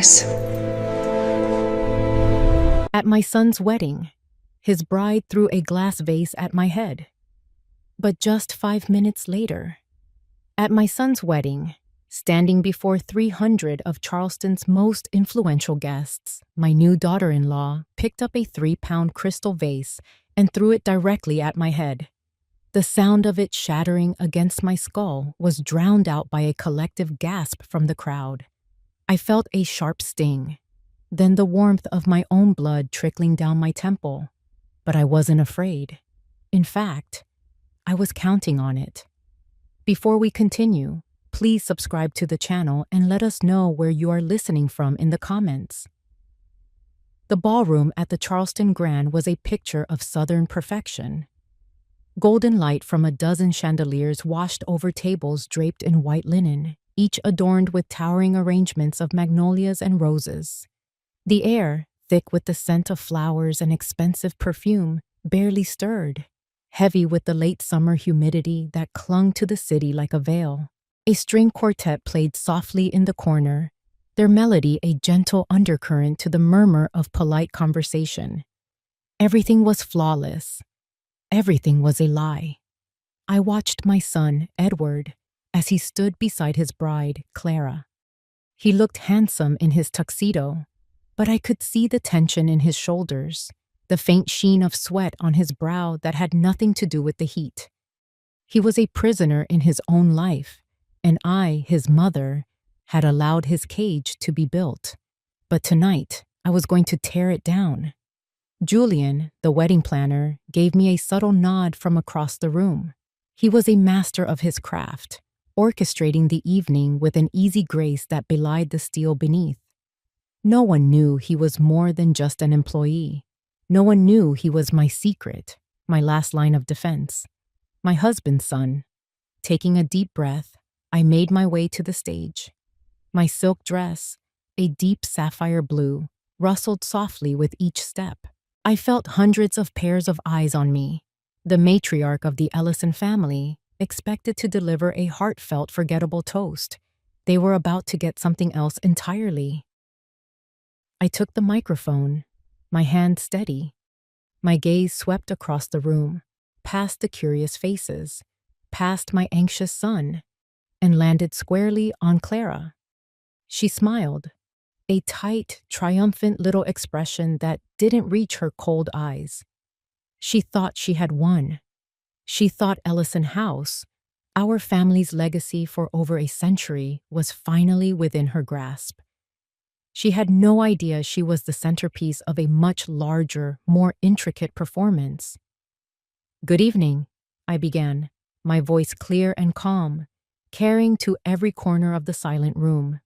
us. At my son's wedding, his bride threw a glass vase at my head. But just 5 minutes later, at my son's wedding, standing before 300 of Charleston's most influential guests, my new daughter-in-law picked up a 3-pound crystal vase and threw it directly at my head. The sound of it shattering against my skull was drowned out by a collective gasp from the crowd. I felt a sharp sting, then the warmth of my own blood trickling down my temple. But I wasn't afraid. In fact, I was counting on it. Before we continue, please subscribe to the channel and let us know where you are listening from in the comments. The ballroom at the Charleston Grand was a picture of Southern perfection. Golden light from a dozen chandeliers washed over tables draped in white linen, each adorned with towering arrangements of magnolias and roses. The air, thick with the scent of flowers and expensive perfume, barely stirred, heavy with the late summer humidity that clung to the city like a veil. A string quartet played softly in the corner, their melody a gentle undercurrent to the murmur of polite conversation. Everything was flawless. Everything was a lie. I watched my son, Edward, as he stood beside his bride, Clara. He looked handsome in his tuxedo, but I could see the tension in his shoulders, the faint sheen of sweat on his brow that had nothing to do with the heat. He was a prisoner in his own life, and I, his mother, had allowed his cage to be built. But tonight, I was going to tear it down. Julian, the wedding planner, gave me a subtle nod from across the room. He was a master of his craft, orchestrating the evening with an easy grace that belied the steel beneath. No one knew he was more than just an employee. No one knew he was my secret, my last line of defense, my husband's son. Taking a deep breath, I made my way to the stage. My silk dress, a deep sapphire blue, rustled softly with each step. I felt hundreds of pairs of eyes on me. The matriarch of the Ellison family expected to deliver a heartfelt, forgettable toast. They were about to get something else entirely. I took the microphone, my hand steady. My gaze swept across the room, past the curious faces, past my anxious son, and landed squarely on Clara. She smiled, a tight, triumphant little expression that didn't reach her cold eyes. She thought she had won. She thought Ellison House, our family's legacy for over a century, was finally within her grasp. She had no idea she was the centerpiece of a much larger, more intricate performance. "Good evening," I began, my voice clear and calm, carrying to every corner of the silent room.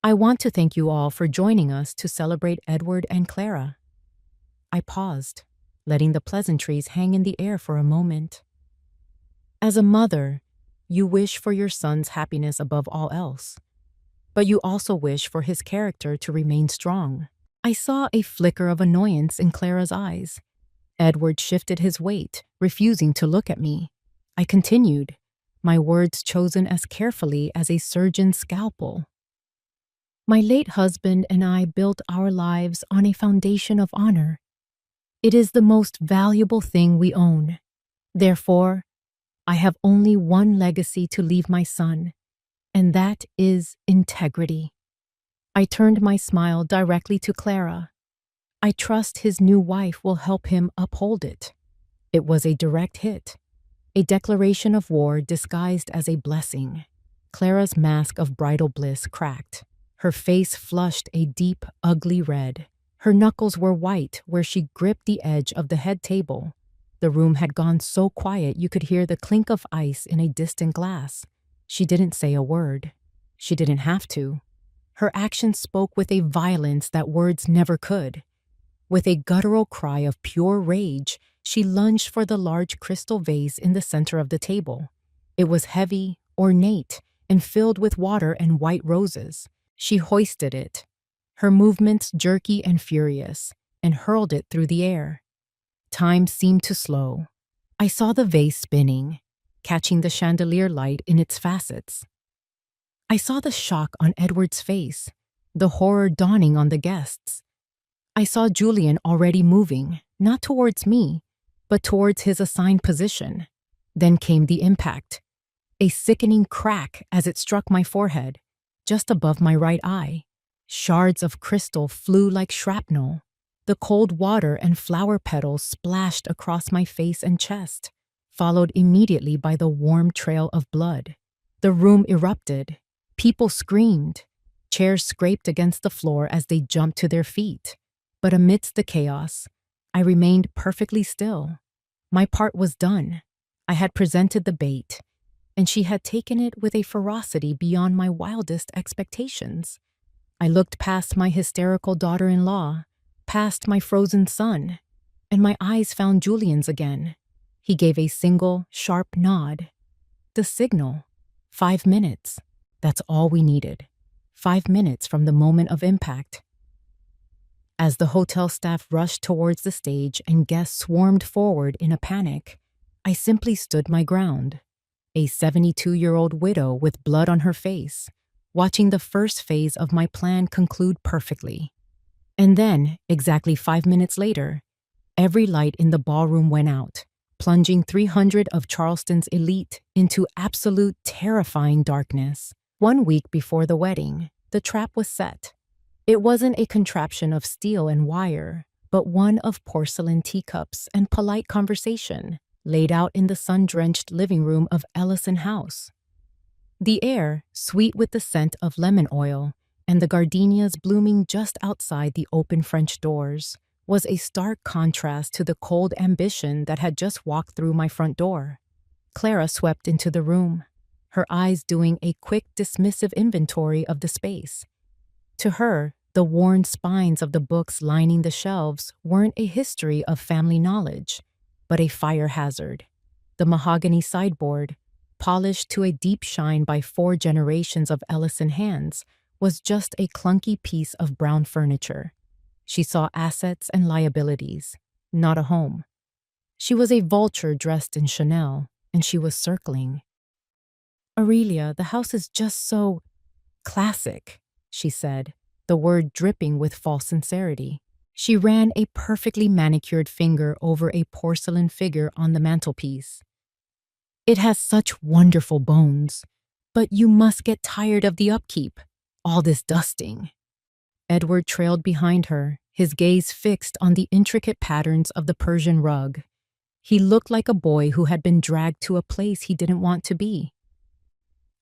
"I want to thank you all for joining us to celebrate Edward and Clara." I paused, letting the pleasantries hang in the air for a moment. As a mother, you wish for your son's happiness above all else, but you also wish for his character to remain strong. I saw a flicker of annoyance in Clara's eyes. Edward shifted his weight, refusing to look at me. I continued, my words chosen as carefully as a surgeon's scalpel. "My late husband and I built our lives on a foundation of honor. It is the most valuable thing we own. Therefore, I have only one legacy to leave my son, and that is integrity." I turned my smile directly to Clara. I trust his new wife will help him uphold it. It was a direct hit, a declaration of war disguised as a blessing. Clara's mask of bridal bliss cracked. Her face flushed a deep, ugly red. Her knuckles were white where she gripped the edge of the head table. The room had gone so quiet you could hear the clink of ice in a distant glass. She didn't say a word. She didn't have to. Her actions spoke with a violence that words never could. With a guttural cry of pure rage, she lunged for the large crystal vase in the center of the table. It was heavy, ornate, and filled with water and white roses. She hoisted it, her movements jerky and furious, and hurled it through the air. Time seemed to slow. I saw the vase spinning, catching the chandelier light in its facets. I saw the shock on Edward's face, the horror dawning on the guests. I saw Julian already moving, not towards me, but towards his assigned position. Then came the impact, a sickening crack as it struck my forehead, just above my right eye. Shards of crystal flew like shrapnel. The cold water and flower petals splashed across my face and chest, followed immediately by the warm trail of blood. The room erupted. People screamed. Chairs scraped against the floor as they jumped to their feet. But amidst the chaos, I remained perfectly still. My part was done. I had presented the bait, and she had taken it with a ferocity beyond my wildest expectations. I looked past my hysterical daughter-in-law, past my frozen son, and my eyes found Julian's again. He gave a single, sharp nod. The signal. 5 minutes. That's all we needed. 5 minutes from the moment of impact. As the hotel staff rushed towards the stage and guests swarmed forward in a panic, I simply stood my ground. A 72-year-old widow with blood on her face, watching the first phase of my plan conclude perfectly. And then, exactly 5 minutes later, every light in the ballroom went out, plunging 300 of Charleston's elite into absolute terrifying darkness. 1 week before the wedding, the trap was set. It wasn't a contraption of steel and wire, but one of porcelain teacups and polite conversation, laid out in the sun-drenched living room of Ellison House. The air, sweet with the scent of lemon oil, and the gardenias blooming just outside the open French doors, was a stark contrast to the cold ambition that had just walked through my front door. Clara swept into the room, her eyes doing a quick, dismissive inventory of the space. To her, the worn spines of the books lining the shelves weren't a history of family knowledge, but a fire hazard. The mahogany sideboard, polished to a deep shine by 4 generations of Ellison hands, was just a clunky piece of brown furniture. She saw assets and liabilities, not a home. She was a vulture dressed in Chanel, and she was circling. "Aurelia, the house is just so classic," she said, the word dripping with false sincerity. She ran a perfectly manicured finger over a porcelain figure on the mantelpiece. "It has such wonderful bones, but you must get tired of the upkeep, all this dusting." Edward trailed behind her, his gaze fixed on the intricate patterns of the Persian rug. He looked like a boy who had been dragged to a place he didn't want to be.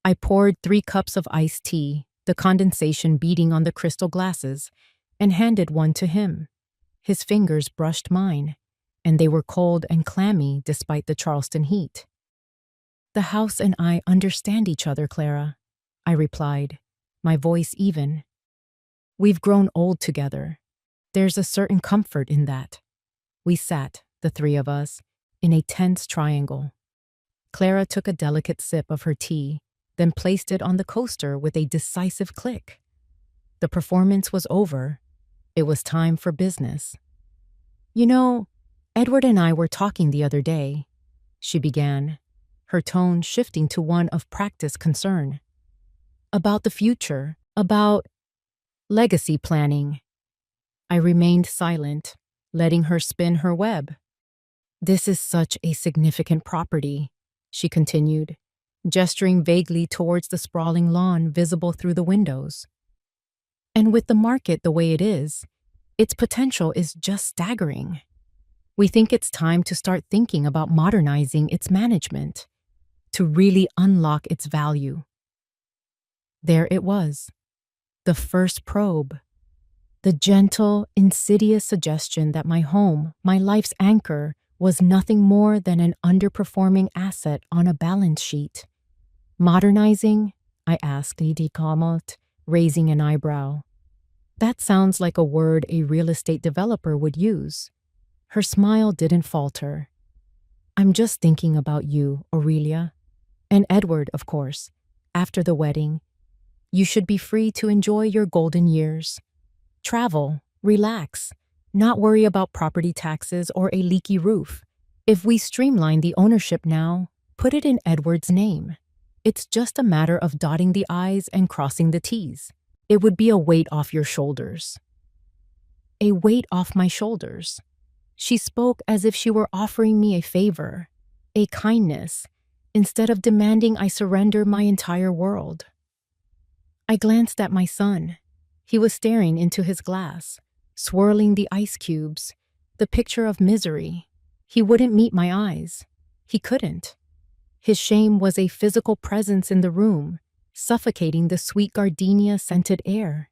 I poured 3 cups of iced tea, the condensation beating on the crystal glasses, and handed one to him. His fingers brushed mine, and they were cold and clammy despite the Charleston heat. "The house and I understand each other, Clara," I replied, my voice even. "We've grown old together. There's a certain comfort in that." We sat, the 3 of us, in a tense triangle. Clara took a delicate sip of her tea, then placed it on the coaster with a decisive click. The performance was over. It was time for business. "You know, Edward and I were talking the other day," she began, her tone shifting to one of practiced concern. "About the future, about legacy planning." I remained silent, letting her spin her web. "This is such a significant property," she continued, gesturing vaguely towards the sprawling lawn visible through the windows. "And with the market the way it is, its potential is just staggering. We think it's time to start thinking about modernizing its management, to really unlock its value." There it was, the first probe. The gentle, insidious suggestion that my home, my life's anchor, was nothing more than an underperforming asset on a balance sheet. "Modernizing?" I asked Lady Calmot, raising an eyebrow. "That sounds like a word a real estate developer would use." Her smile didn't falter. "I'm just thinking about you, Aurelia. And Edward, of course. After the wedding, you should be free to enjoy your golden years. Travel, relax, not worry about property taxes or a leaky roof. If we streamline the ownership now, put it in Edward's name. It's just a matter of dotting the I's and crossing the T's." It would be a weight off your shoulders. A weight off my shoulders. She spoke as if she were offering me a favor, a kindness, instead of demanding I surrender my entire world. I glanced at my son. He was staring into his glass, swirling the ice cubes, the picture of misery. He wouldn't meet my eyes. He couldn't. His shame was a physical presence in the room, suffocating the sweet gardenia-scented air.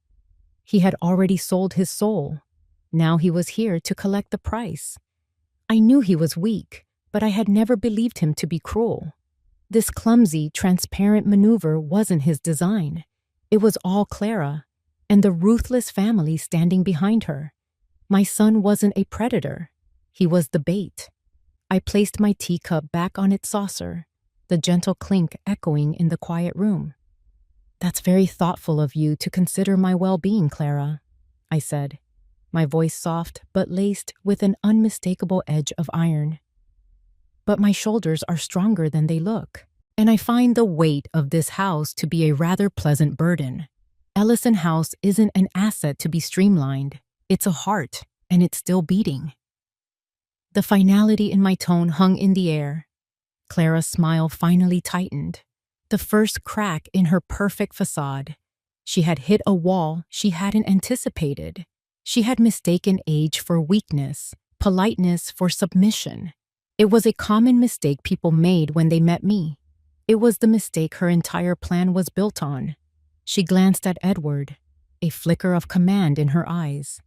He had already sold his soul. Now he was here to collect the price. I knew he was weak, but I had never believed him to be cruel. This clumsy, transparent maneuver wasn't his design. It was all Clara, and the ruthless family standing behind her. My son wasn't a predator. He was the bait. I placed my teacup back on its saucer, the gentle clink echoing in the quiet room. "That's very thoughtful of you to consider my well-being, Clara," I said, my voice soft but laced with an unmistakable edge of iron. "But my shoulders are stronger than they look, and I find the weight of this house to be a rather pleasant burden. Ellison House isn't an asset to be streamlined. It's a heart, and it's still beating." The finality in my tone hung in the air. Clara's smile finally tightened, the first crack in her perfect facade. She had hit a wall she hadn't anticipated. She had mistaken age for weakness, politeness for submission. It was a common mistake people made when they met me. It was the mistake her entire plan was built on. She glanced at Edward, a flicker of command in her eyes,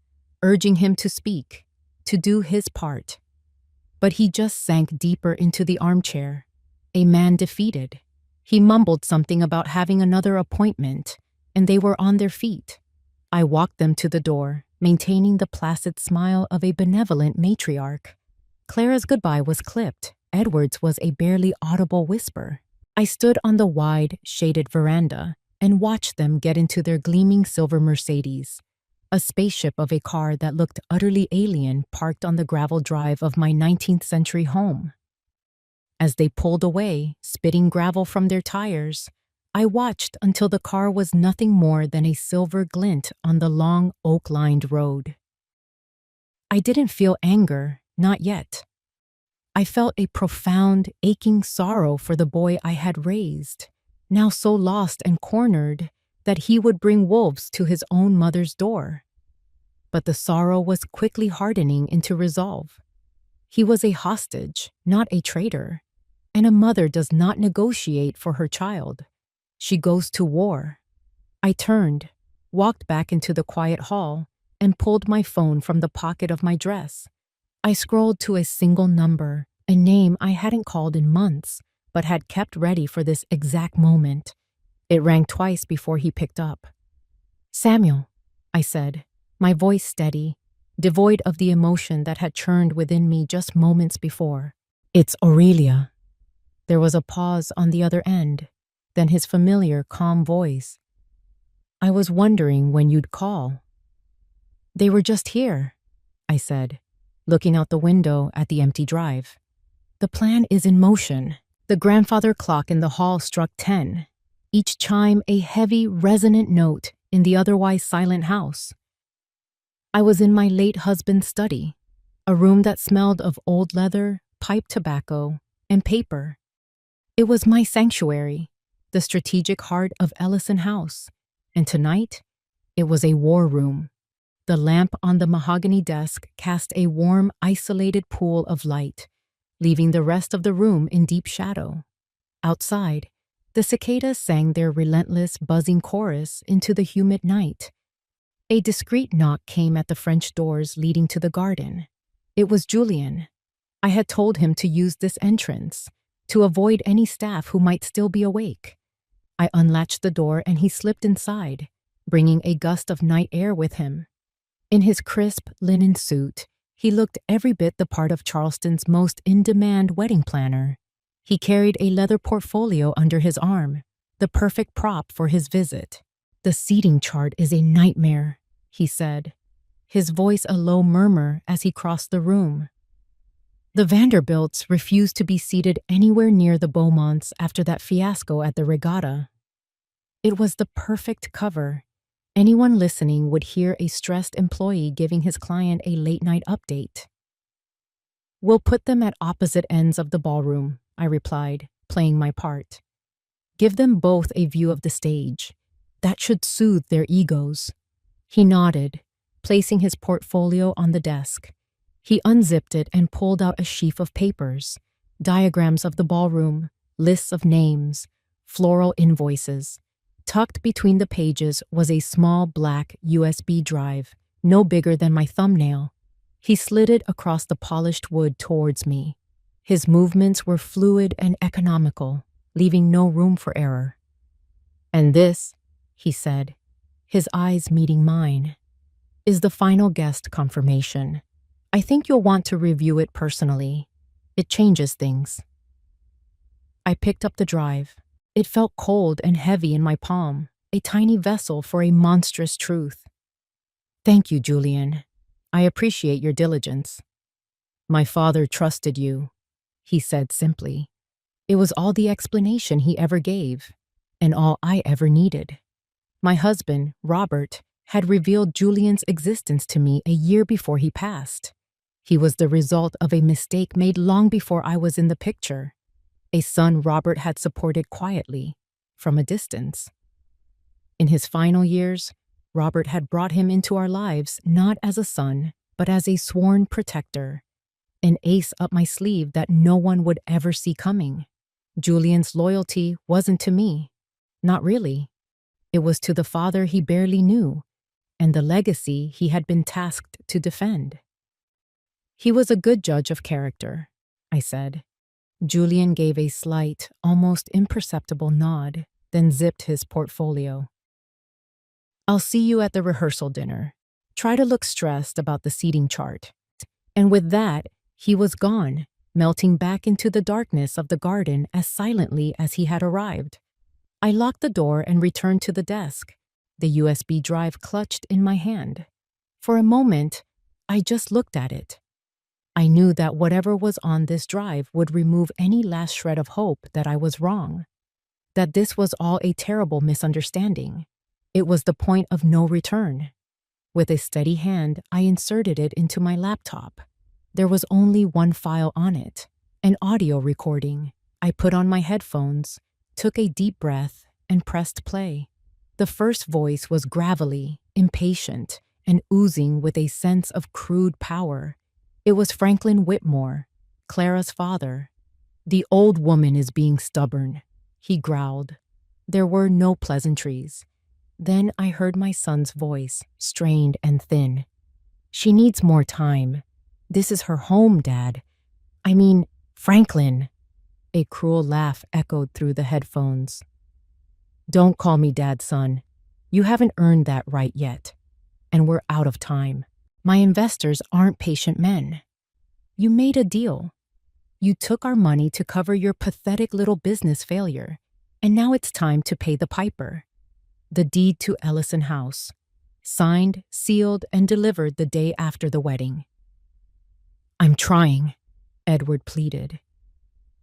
urging him to speak, to do his part. But he just sank deeper into the armchair, a man defeated. He mumbled something about having another appointment, and they were on their feet. I walked them to the door, maintaining the placid smile of a benevolent matriarch. Clara's goodbye was clipped. Edward's was a barely audible whisper. I stood on the wide, shaded veranda and watched them get into their gleaming silver Mercedes, a spaceship of a car that looked utterly alien parked on the gravel drive of my 19th century home. As they pulled away, spitting gravel from their tires, I watched until the car was nothing more than a silver glint on the long, oak-lined road. I didn't feel anger, not yet. I felt a profound, aching sorrow for the boy I had raised, now so lost and cornered that he would bring wolves to his own mother's door. But the sorrow was quickly hardening into resolve. He was a hostage, not a traitor, and a mother does not negotiate for her child. She goes to war. I turned, walked back into the quiet hall, and pulled my phone from the pocket of my dress. I scrolled to a single number, a name I hadn't called in months, but had kept ready for this exact moment. It rang twice before he picked up. "Samuel," I said, my voice steady, devoid of the emotion that had churned within me just moments before. "It's Aurelia." There was a pause on the other end, then his familiar, calm voice. "I was wondering when you'd call." "They were just here," I said, looking out the window at the empty drive. "The plan is in motion." The grandfather clock in the hall struck 10, each chime a heavy, resonant note in the otherwise silent house. I was in my late husband's study, a room that smelled of old leather, pipe tobacco, and paper. It was my sanctuary, the strategic heart of Ellison House, and tonight, it was a war room. The lamp on the mahogany desk cast a warm, isolated pool of light, leaving the rest of the room in deep shadow. Outside, the cicadas sang their relentless, buzzing chorus into the humid night. A discreet knock came at the French doors leading to the garden. It was Julian. I had told him to use this entrance, to avoid any staff who might still be awake. I unlatched the door and he slipped inside, bringing a gust of night air with him. In his crisp linen suit, he looked every bit the part of Charleston's most in-demand wedding planner. He carried a leather portfolio under his arm, the perfect prop for his visit. "The seating chart is a nightmare," he said, his voice a low murmur as he crossed the room. The Vanderbilts refused to be seated anywhere near the Beaumonts after that fiasco at the regatta. It was the perfect cover, Anyone listening would hear a stressed employee giving his client a late-night update. "We'll put them at opposite ends of the ballroom," I replied, playing my part. "Give them both a view of the stage. That should soothe their egos." He nodded, placing his portfolio on the desk. He unzipped it and pulled out a sheaf of papers, diagrams of the ballroom, lists of names, floral invoices. Tucked between the pages was a small black USB drive, no bigger than my thumbnail. He slid it across the polished wood towards me. His movements were fluid and economical, leaving no room for error. "And this," he said, his eyes meeting mine, "is the final guest confirmation. I think you'll want to review it personally. It changes things." I picked up the drive. It felt cold and heavy in my palm, a tiny vessel for a monstrous truth. "Thank you, Julian. I appreciate your diligence." "My father trusted you," he said simply. It was all the explanation he ever gave, and all I ever needed. My husband, Robert, had revealed Julian's existence to me a year before he passed. He was the result of a mistake made long before I was in the picture, a son Robert had supported quietly, from a distance. In his final years, Robert had brought him into our lives not as a son, but as a sworn protector, an ace up my sleeve that no one would ever see coming. Julian's loyalty wasn't to me. Not really. It was to the father he barely knew, and the legacy he had been tasked to defend. "He was a good judge of character," I said. Julian gave a slight, almost imperceptible nod, then zipped his portfolio. "I'll see you at the rehearsal dinner. Try to look stressed about the seating chart." And with that, he was gone, melting back into the darkness of the garden as silently as he had arrived. I locked the door and returned to the desk, the USB drive clutched in my hand. For a moment, I just looked at it. I knew that whatever was on this drive would remove any last shred of hope that I was wrong, that this was all a terrible misunderstanding. It was the point of no return. With a steady hand, I inserted it into my laptop. There was only one file on it, an audio recording. I put on my headphones, took a deep breath, and pressed play. The first voice was gravelly, impatient, and oozing with a sense of crude power. It was Franklin Whitmore, Clara's father. "The old woman is being stubborn," he growled. There were no pleasantries. Then I heard my son's voice, strained and thin. "She needs more time. This is her home, Dad. I mean, Franklin." A cruel laugh echoed through the headphones. "Don't call me Dad, son. You haven't earned that right yet. And we're out of time. My investors aren't patient men. You made a deal. You took our money to cover your pathetic little business failure, and now it's time to pay the piper." The deed to Ellison House, signed, sealed, and delivered the day after the wedding. "I'm trying," Edward pleaded,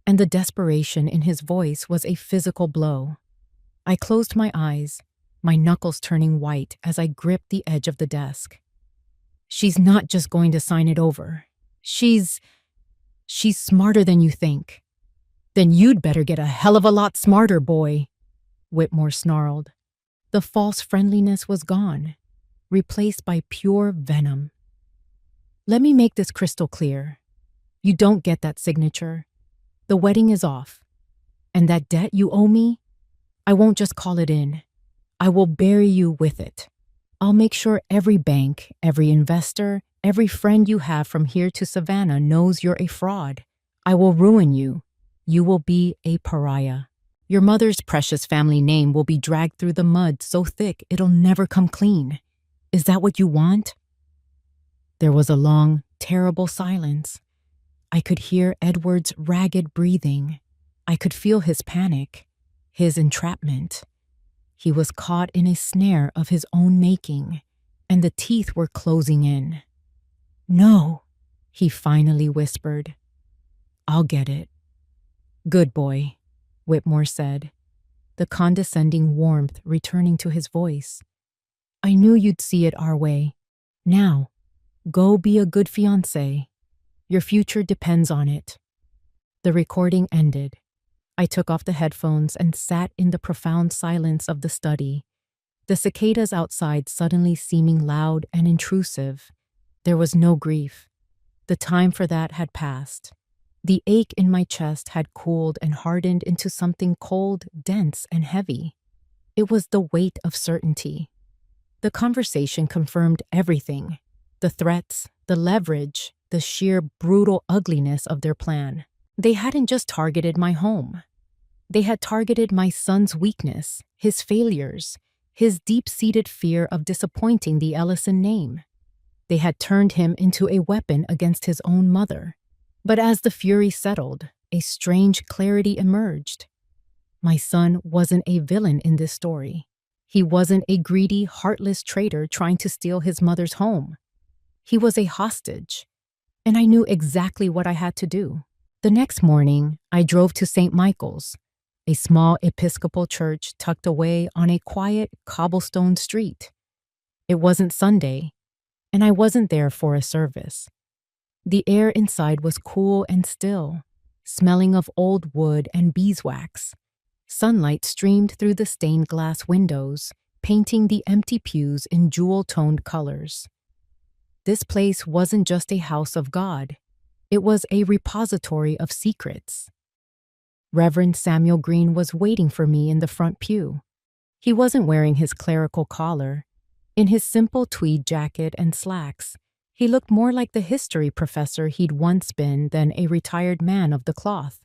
and the desperation in his voice was a physical blow. I closed my eyes, my knuckles turning white as I gripped the edge of the desk. "She's not just going to sign it over. She's smarter than you think." "Then you'd better get a hell of a lot smarter, boy," Whitmore snarled. The false friendliness was gone, replaced by pure venom. "Let me make this crystal clear. You don't get that signature. The wedding is off. And that debt you owe me, I won't just call it in. I will bury you with it. I'll make sure every bank, every investor, every friend you have from here to Savannah knows you're a fraud. I will ruin you. You will be a pariah. Your mother's precious family name will be dragged through the mud so thick it'll never come clean. Is that what you want?" There was a long, terrible silence. I could hear Edward's ragged breathing. I could feel his panic, his entrapment. He was caught in a snare of his own making, and the teeth were closing in. "No," he finally whispered. "I'll get it." "Good boy," Whitmore said, the condescending warmth returning to his voice. I knew you'd see it our way. Now, go be a good fiancé. Your future depends on it." The recording ended. I took off the headphones and sat in the profound silence of the study, the cicadas outside suddenly seeming loud and intrusive. There was no grief. The time for that had passed. The ache in my chest had cooled and hardened into something cold, dense, and heavy. It was the weight of certainty. The conversation confirmed everything: the threats, the leverage, the sheer brutal ugliness of their plan. They hadn't just targeted my home. They had targeted my son's weakness, his failures, his deep-seated fear of disappointing the Ellison name. They had turned him into a weapon against his own mother. But as the fury settled, a strange clarity emerged. My son wasn't a villain in this story. He wasn't a greedy, heartless traitor trying to steal his mother's home. He was a hostage, and I knew exactly what I had to do. The next morning, I drove to St. Michael's, a small Episcopal church tucked away on a quiet cobblestone street. It wasn't Sunday, and I wasn't there for a service. The air inside was cool and still, smelling of old wood and beeswax. Sunlight streamed through the stained glass windows, painting the empty pews in jewel-toned colors. This place wasn't just a house of God. It was a repository of secrets. Reverend Samuel Green was waiting for me in the front pew. He wasn't wearing his clerical collar. In his simple tweed jacket and slacks, he looked more like the history professor he'd once been than a retired man of the cloth.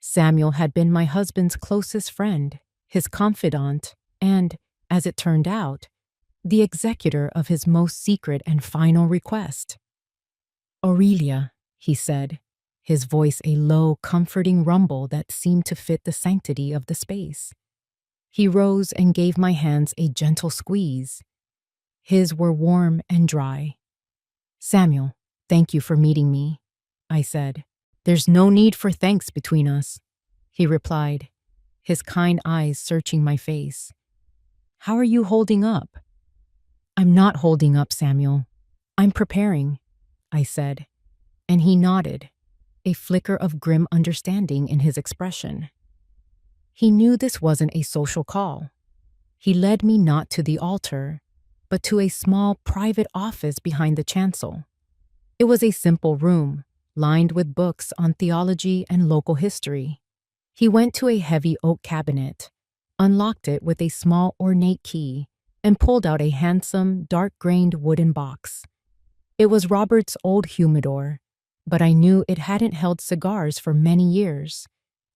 Samuel had been my husband's closest friend, his confidant, and, as it turned out, the executor of his most secret and final request. "Aurelia," he said, his voice a low, comforting rumble that seemed to fit the sanctity of the space. He rose and gave my hands a gentle squeeze. His were warm and dry. "Samuel, thank you for meeting me," I said. "There's no need for thanks between us," he replied, his kind eyes searching my face. "How are you holding up?" "I'm not holding up, Samuel. I'm preparing," I said, and he nodded, a flicker of grim understanding in his expression. He knew this wasn't a social call. He led me not to the altar, but to a small private office behind the chancel. It was a simple room, lined with books on theology and local history. He went to a heavy oak cabinet, unlocked it with a small ornate key, and pulled out a handsome, dark-grained wooden box. It was Robert's old humidor, but I knew it hadn't held cigars for many years.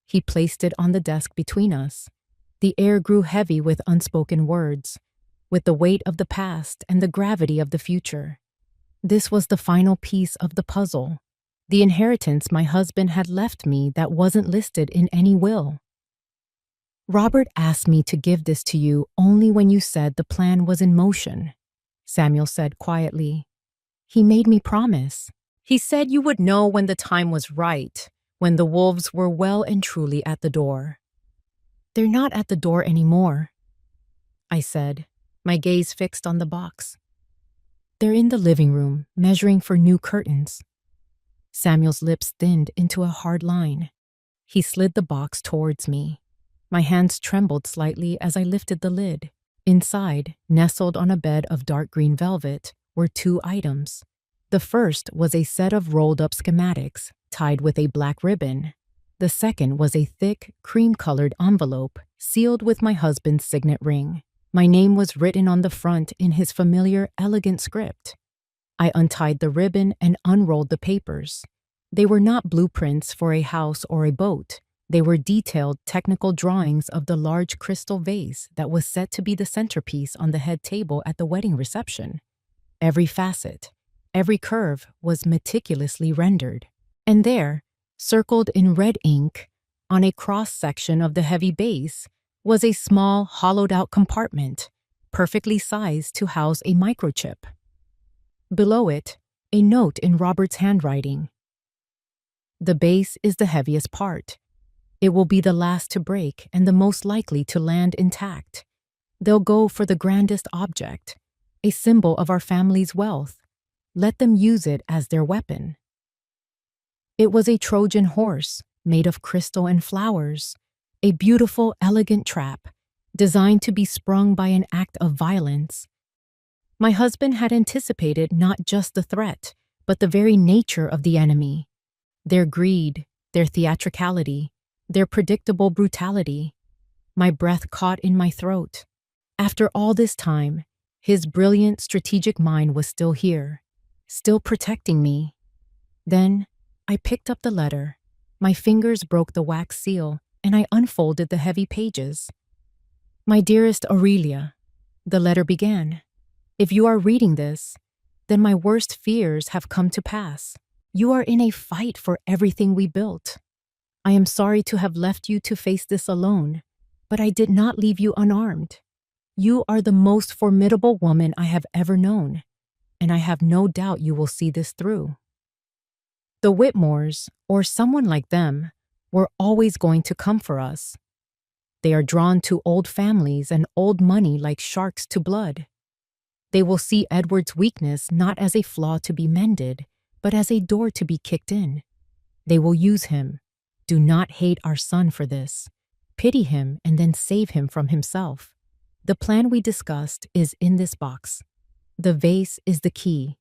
He placed it on the desk between us. The air grew heavy with unspoken words, with the weight of the past and the gravity of the future. This was the final piece of the puzzle, the inheritance my husband had left me that wasn't listed in any will. "Robert asked me to give this to you only when you said the plan was in motion," Samuel said quietly. "He made me promise. He said you would know when the time was right, when the wolves were well and truly at the door." "They're not at the door anymore," I said, my gaze fixed on the box. "They're in the living room, measuring for new curtains." Samuel's lips thinned into a hard line. He slid the box towards me. My hands trembled slightly as I lifted the lid. Inside, nestled on a bed of dark green velvet, were two items. The first was a set of rolled-up schematics, tied with a black ribbon. The second was a thick, cream-colored envelope, sealed with my husband's signet ring. My name was written on the front in his familiar, elegant script. I untied the ribbon and unrolled the papers. They were not blueprints for a house or a boat. They were detailed, technical drawings of the large crystal vase that was set to be the centerpiece on the head table at the wedding reception. Every facet, every curve was meticulously rendered. And there, circled in red ink, on a cross-section of the heavy base, was a small, hollowed-out compartment, perfectly sized to house a microchip. Below it, a note in Robert's handwriting. "The base is the heaviest part. It will be the last to break and the most likely to land intact. They'll go for the grandest object, a symbol of our family's wealth. Let them use it as their weapon. It was a Trojan horse made of crystal and flowers, a beautiful, elegant trap designed to be sprung by an act of violence. My husband had anticipated not just the threat, but the very nature of the enemy, their greed, their theatricality, their predictable brutality. My breath caught in my throat. After all this time, his brilliant strategic mind was still here, still protecting me. Then, I picked up the letter. My fingers broke the wax seal, and I unfolded the heavy pages. My dearest Aurelia, the letter began. If you are reading this, then my worst fears have come to pass. You are in a fight for everything we built. I am sorry to have left you to face this alone, but I did not leave you unarmed. You are the most formidable woman I have ever known, and I have no doubt you will see this through. The Whitmores, or someone like them, were always going to come for us. They are drawn to old families and old money like sharks to blood. They will see Edward's weakness not as a flaw to be mended, but as a door to be kicked in. They will use him. Do not hate our son for this. Pity him and then save him from himself. The plan we discussed is in this box. The vase is the key.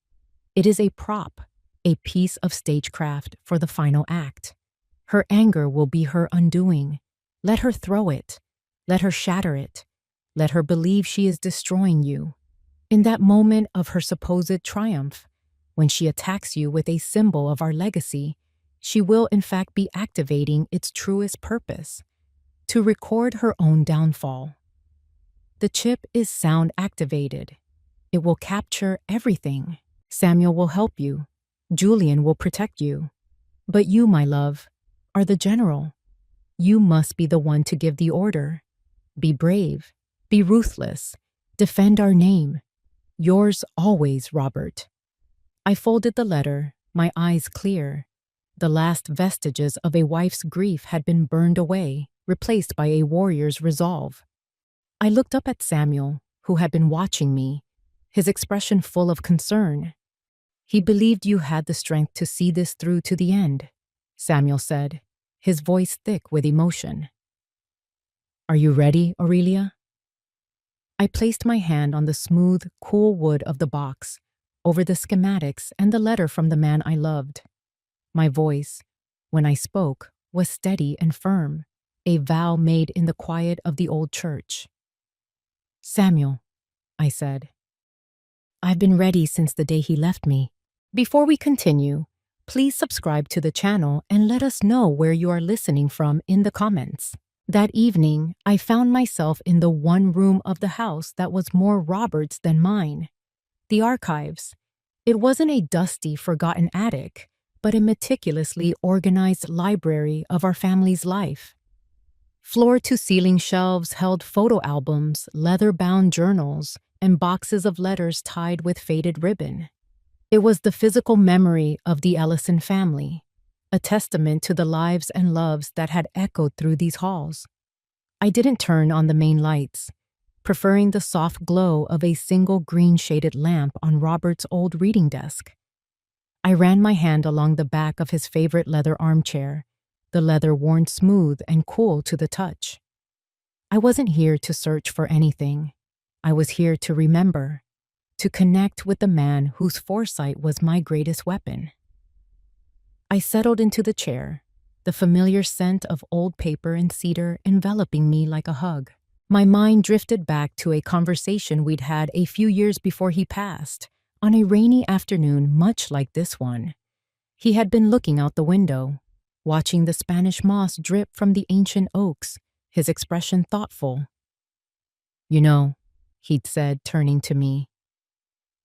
It is a prop, a piece of stagecraft for the final act. Her anger will be her undoing. Let her throw it. Let her shatter it. Let her believe she is destroying you. In that moment of her supposed triumph, when she attacks you with a symbol of our legacy, she will in fact be activating its truest purpose, to record her own downfall. The chip is sound activated. It will capture everything. Samuel will help you. Julian will protect you. But you, my love, are the general. You must be the one to give the order. Be brave. Be ruthless. Defend our name. Yours always, Robert. I folded the letter, my eyes clear. The last vestiges of a wife's grief had been burned away, replaced by a warrior's resolve. I looked up at Samuel, who had been watching me, his expression full of concern. He believed you had the strength to see this through to the end, Samuel said, his voice thick with emotion. Are you ready, Aurelia? I placed my hand on the smooth, cool wood of the box, over the schematics and the letter from the man I loved. My voice, when I spoke, was steady and firm, a vow made in the quiet of the old church. Samuel, I said, I've been ready since the day he left me. Before we continue, please subscribe to the channel and let us know where you are listening from in the comments. That evening, I found myself in the one room of the house that was more Robert's than mine. The archives. It wasn't a dusty, forgotten attic, but a meticulously organized library of our family's life. Floor-to-ceiling shelves held photo albums, leather-bound journals, and boxes of letters tied with faded ribbon. It was the physical memory of the Ellison family, a testament to the lives and loves that had echoed through these halls. I didn't turn on the main lights, preferring the soft glow of a single green-shaded lamp on Robert's old reading desk. I ran my hand along the back of his favorite leather armchair, the leather worn smooth and cool to the touch. I wasn't here to search for anything. I was here to remember, to connect with the man whose foresight was my greatest weapon. I settled into the chair, the familiar scent of old paper and cedar enveloping me like a hug. My mind drifted back to a conversation we'd had a few years before he passed, on a rainy afternoon much like this one. He had been looking out the window, watching the Spanish moss drip from the ancient oaks, his expression thoughtful. You know, he'd said, turning to me,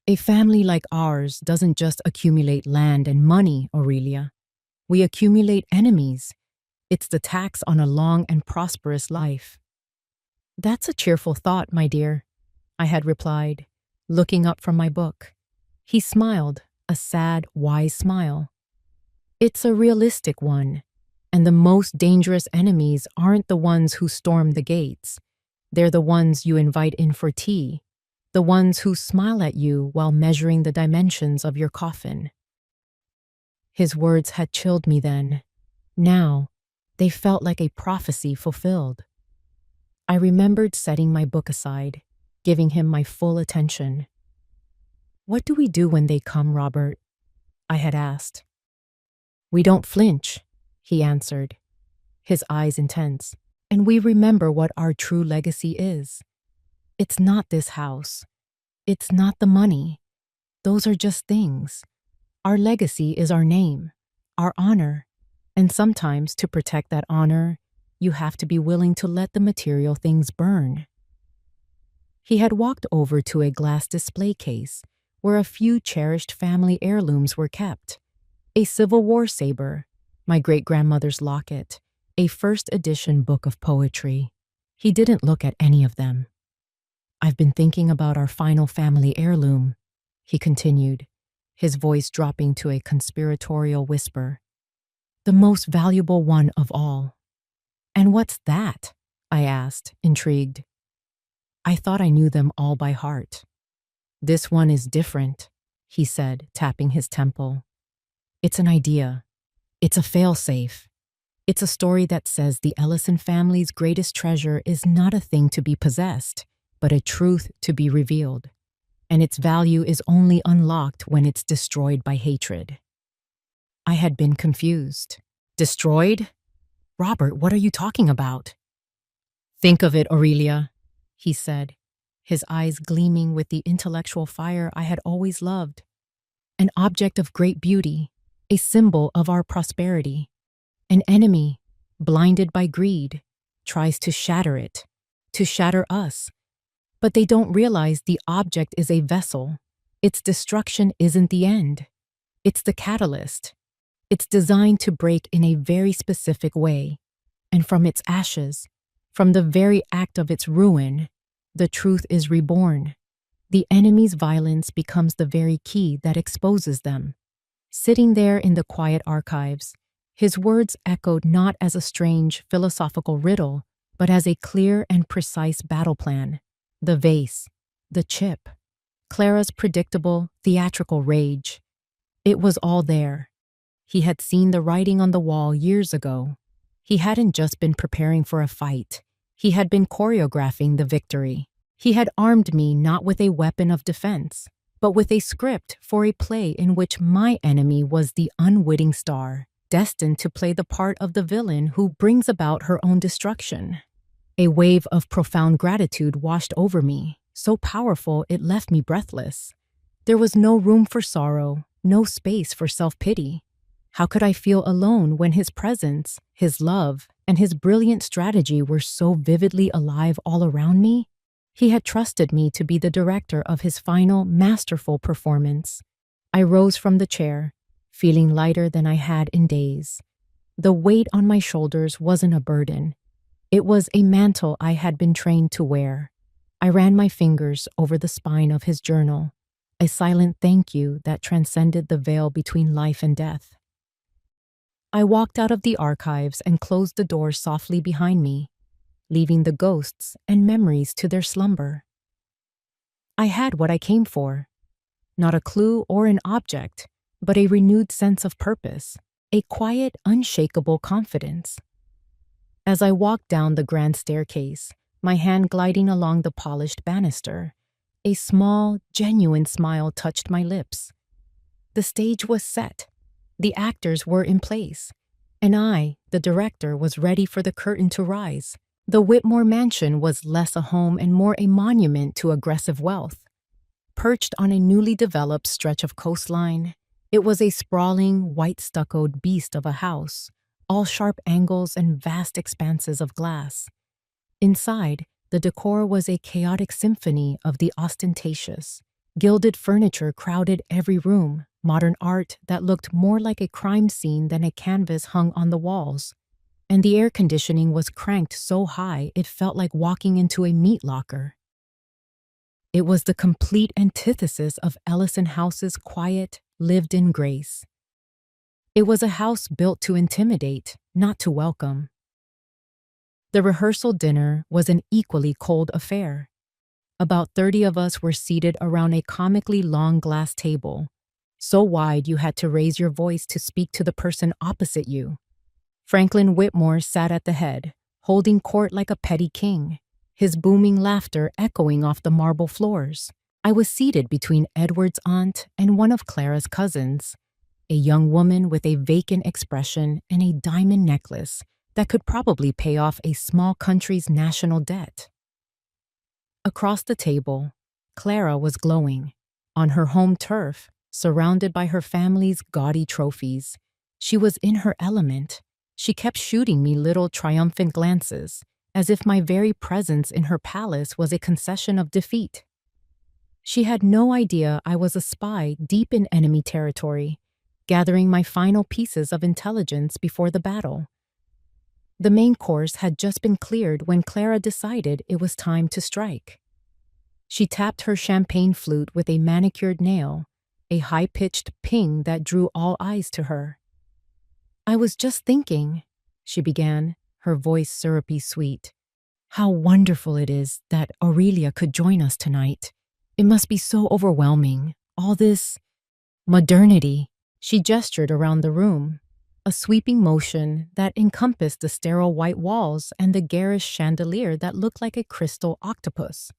a family like ours doesn't just accumulate land and money, Aurelia. We accumulate enemies. It's the tax on a long and prosperous life. That's a cheerful thought, my dear, I had replied, looking up from my book. He smiled, a sad, wise smile. It's a realistic one, and the most dangerous enemies aren't the ones who storm the gates. They're the ones you invite in for tea, the ones who smile at you while measuring the dimensions of your coffin. His words had chilled me then. Now, they felt like a prophecy fulfilled. I remembered setting my book aside, giving him my full attention. "What do we do when they come, Robert?" I had asked. "We don't flinch," he answered, his eyes intense. "And we remember what our true legacy is. It's not this house. It's not the money. Those are just things. Our legacy is our name, our honor. And sometimes to protect that honor, you have to be willing to let the material things burn." He had walked over to a glass display case where a few cherished family heirlooms were kept. A Civil War saber, my great-grandmother's locket, a first edition book of poetry. He didn't look at any of them. "I've been thinking about our final family heirloom," he continued, his voice dropping to a conspiratorial whisper. "The most valuable one of all." "And what's that?" I asked, intrigued. "I thought I knew them all by heart." "This one is different," he said, tapping his temple. "It's an idea. It's a fail-safe. It's a story that says the Ellison family's greatest treasure is not a thing to be possessed, but a truth to be revealed. And its value is only unlocked when it's destroyed by hatred." I had been confused. "Destroyed? Robert, what are you talking about?" "Think of it, Aurelia," he said, his eyes gleaming with the intellectual fire I had always loved. "An object of great beauty, a symbol of our prosperity. An enemy, blinded by greed, tries to shatter it, to shatter us. But they don't realize the object is a vessel. Its destruction isn't the end. It's the catalyst. It's designed to break in a very specific way. And from its ashes, from the very act of its ruin, the truth is reborn. The enemy's violence becomes the very key that exposes them." Sitting there in the quiet archives, his words echoed not as a strange philosophical riddle, but as a clear and precise battle plan. The vase, the chip, Clara's predictable, theatrical rage. It was all there. He had seen the writing on the wall years ago. He hadn't just been preparing for a fight. He had been choreographing the victory. He had armed me not with a weapon of defense, but with a script for a play in which my enemy was the unwitting star, destined to play the part of the villain who brings about her own destruction. A wave of profound gratitude washed over me, so powerful it left me breathless. There was no room for sorrow, no space for self-pity. How could I feel alone when his presence, his love, and his brilliant strategy were so vividly alive all around me? He had trusted me to be the director of his final, masterful performance. I rose from the chair, feeling lighter than I had in days. The weight on my shoulders wasn't a burden. It was a mantle I had been trained to wear. I ran my fingers over the spine of his journal, a silent thank you that transcended the veil between life and death. I walked out of the archives and closed the door softly behind me, leaving the ghosts and memories to their slumber. I had what I came for. Not a clue or an object, but a renewed sense of purpose, a quiet, unshakable confidence. As I walked down the grand staircase, my hand gliding along the polished banister, a small, genuine smile touched my lips. The stage was set. The actors were in place, and I, the director, was ready for the curtain to rise. The Whitmore mansion was less a home and more a monument to aggressive wealth. Perched on a newly developed stretch of coastline, it was a sprawling, white-stuccoed beast of a house, all sharp angles and vast expanses of glass. Inside, the decor was a chaotic symphony of the ostentatious. Gilded furniture crowded every room, modern art that looked more like a crime scene than a canvas hung on the walls. And the air conditioning was cranked so high it felt like walking into a meat locker. It was the complete antithesis of Ellison House's quiet, lived-in grace. It was a house built to intimidate, not to welcome. The rehearsal dinner was an equally cold affair. About 30 of us were seated around a comically long glass table, so wide you had to raise your voice to speak to the person opposite you. Franklin Whitmore sat at the head, holding court like a petty king, his booming laughter echoing off the marble floors. I was seated between Edward's aunt and one of Clara's cousins, a young woman with a vacant expression and a diamond necklace that could probably pay off a small country's national debt. Across the table, Clara was glowing. On her home turf, surrounded by her family's gaudy trophies, she was in her element. She kept shooting me little triumphant glances, as if my very presence in her palace was a concession of defeat. She had no idea I was a spy deep in enemy territory, gathering my final pieces of intelligence before the battle. The main course had just been cleared when Clara decided it was time to strike. She tapped her champagne flute with a manicured nail, a high-pitched ping that drew all eyes to her. "I was just thinking," she began, her voice syrupy sweet, "how wonderful it is that Aurelia could join us tonight. It must be so overwhelming, all this modernity." She gestured around the room, a sweeping motion that encompassed the sterile white walls and the garish chandelier that looked like a crystal octopus.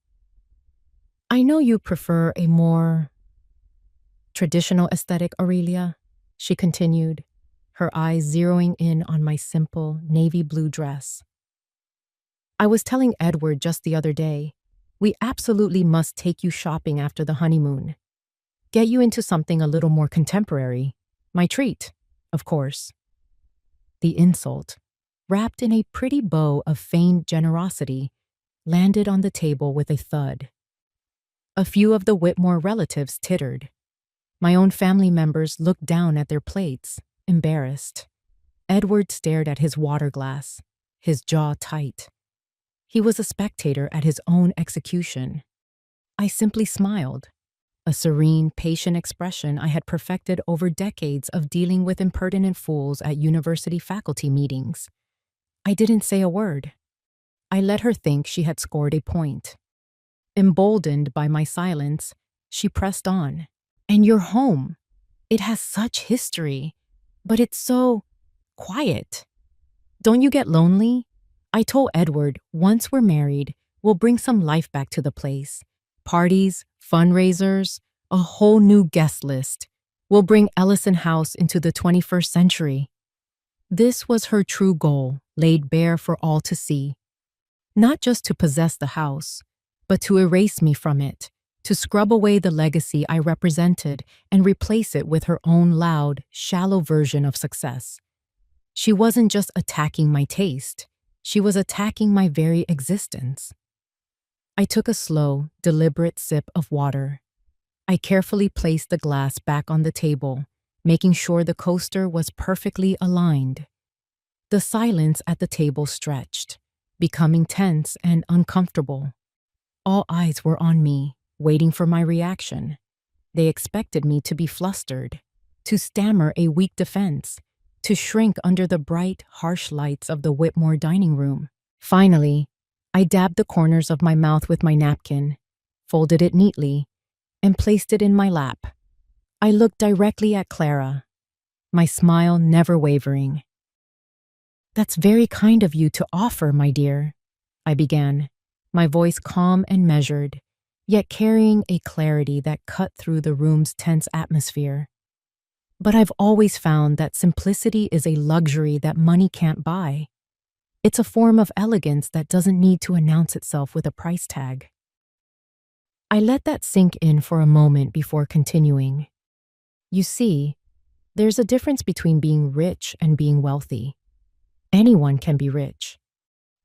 "I know you prefer a more traditional aesthetic, Aurelia," she continued, her eyes zeroing in on my simple navy blue dress. "I was telling Edward just the other day, we absolutely must take you shopping after the honeymoon. Get you into something a little more contemporary. My treat, of course." The insult, wrapped in a pretty bow of feigned generosity, landed on the table with a thud. A few of the Whitmore relatives tittered. My own family members looked down at their plates, embarrassed. Edward stared at his water glass, his jaw tight. He was a spectator at his own execution. I simply smiled, a serene, patient expression I had perfected over decades of dealing with impertinent fools at university faculty meetings. I didn't say a word. I let her think she had scored a point. Emboldened by my silence, she pressed on. "And your home. It has such history, but it's so quiet. Don't you get lonely? I told Edward, once we're married, we'll bring some life back to the place. Parties, fundraisers, a whole new guest list. We'll bring Ellison House into the 21st century." This was her true goal, laid bare for all to see. Not just to possess the house, but to erase me from it, to scrub away the legacy I represented and replace it with her own loud, shallow version of success. She wasn't just attacking my taste, she was attacking my very existence. I took a slow, deliberate sip of water. I carefully placed the glass back on the table, making sure the coaster was perfectly aligned. The silence at the table stretched, becoming tense and uncomfortable. All eyes were on me, waiting for my reaction. They expected me to be flustered, to stammer a weak defense, to shrink under the bright, harsh lights of the Whitmore dining room. Finally, I dabbed the corners of my mouth with my napkin, folded it neatly, and placed it in my lap. I looked directly at Clara, my smile never wavering. "That's very kind of you to offer, my dear," I began, my voice calm and measured, yet carrying a clarity that cut through the room's tense atmosphere. "But I've always found that simplicity is a luxury that money can't buy. It's a form of elegance that doesn't need to announce itself with a price tag." I let that sink in for a moment before continuing. "You see, there's a difference between being rich and being wealthy. Anyone can be rich.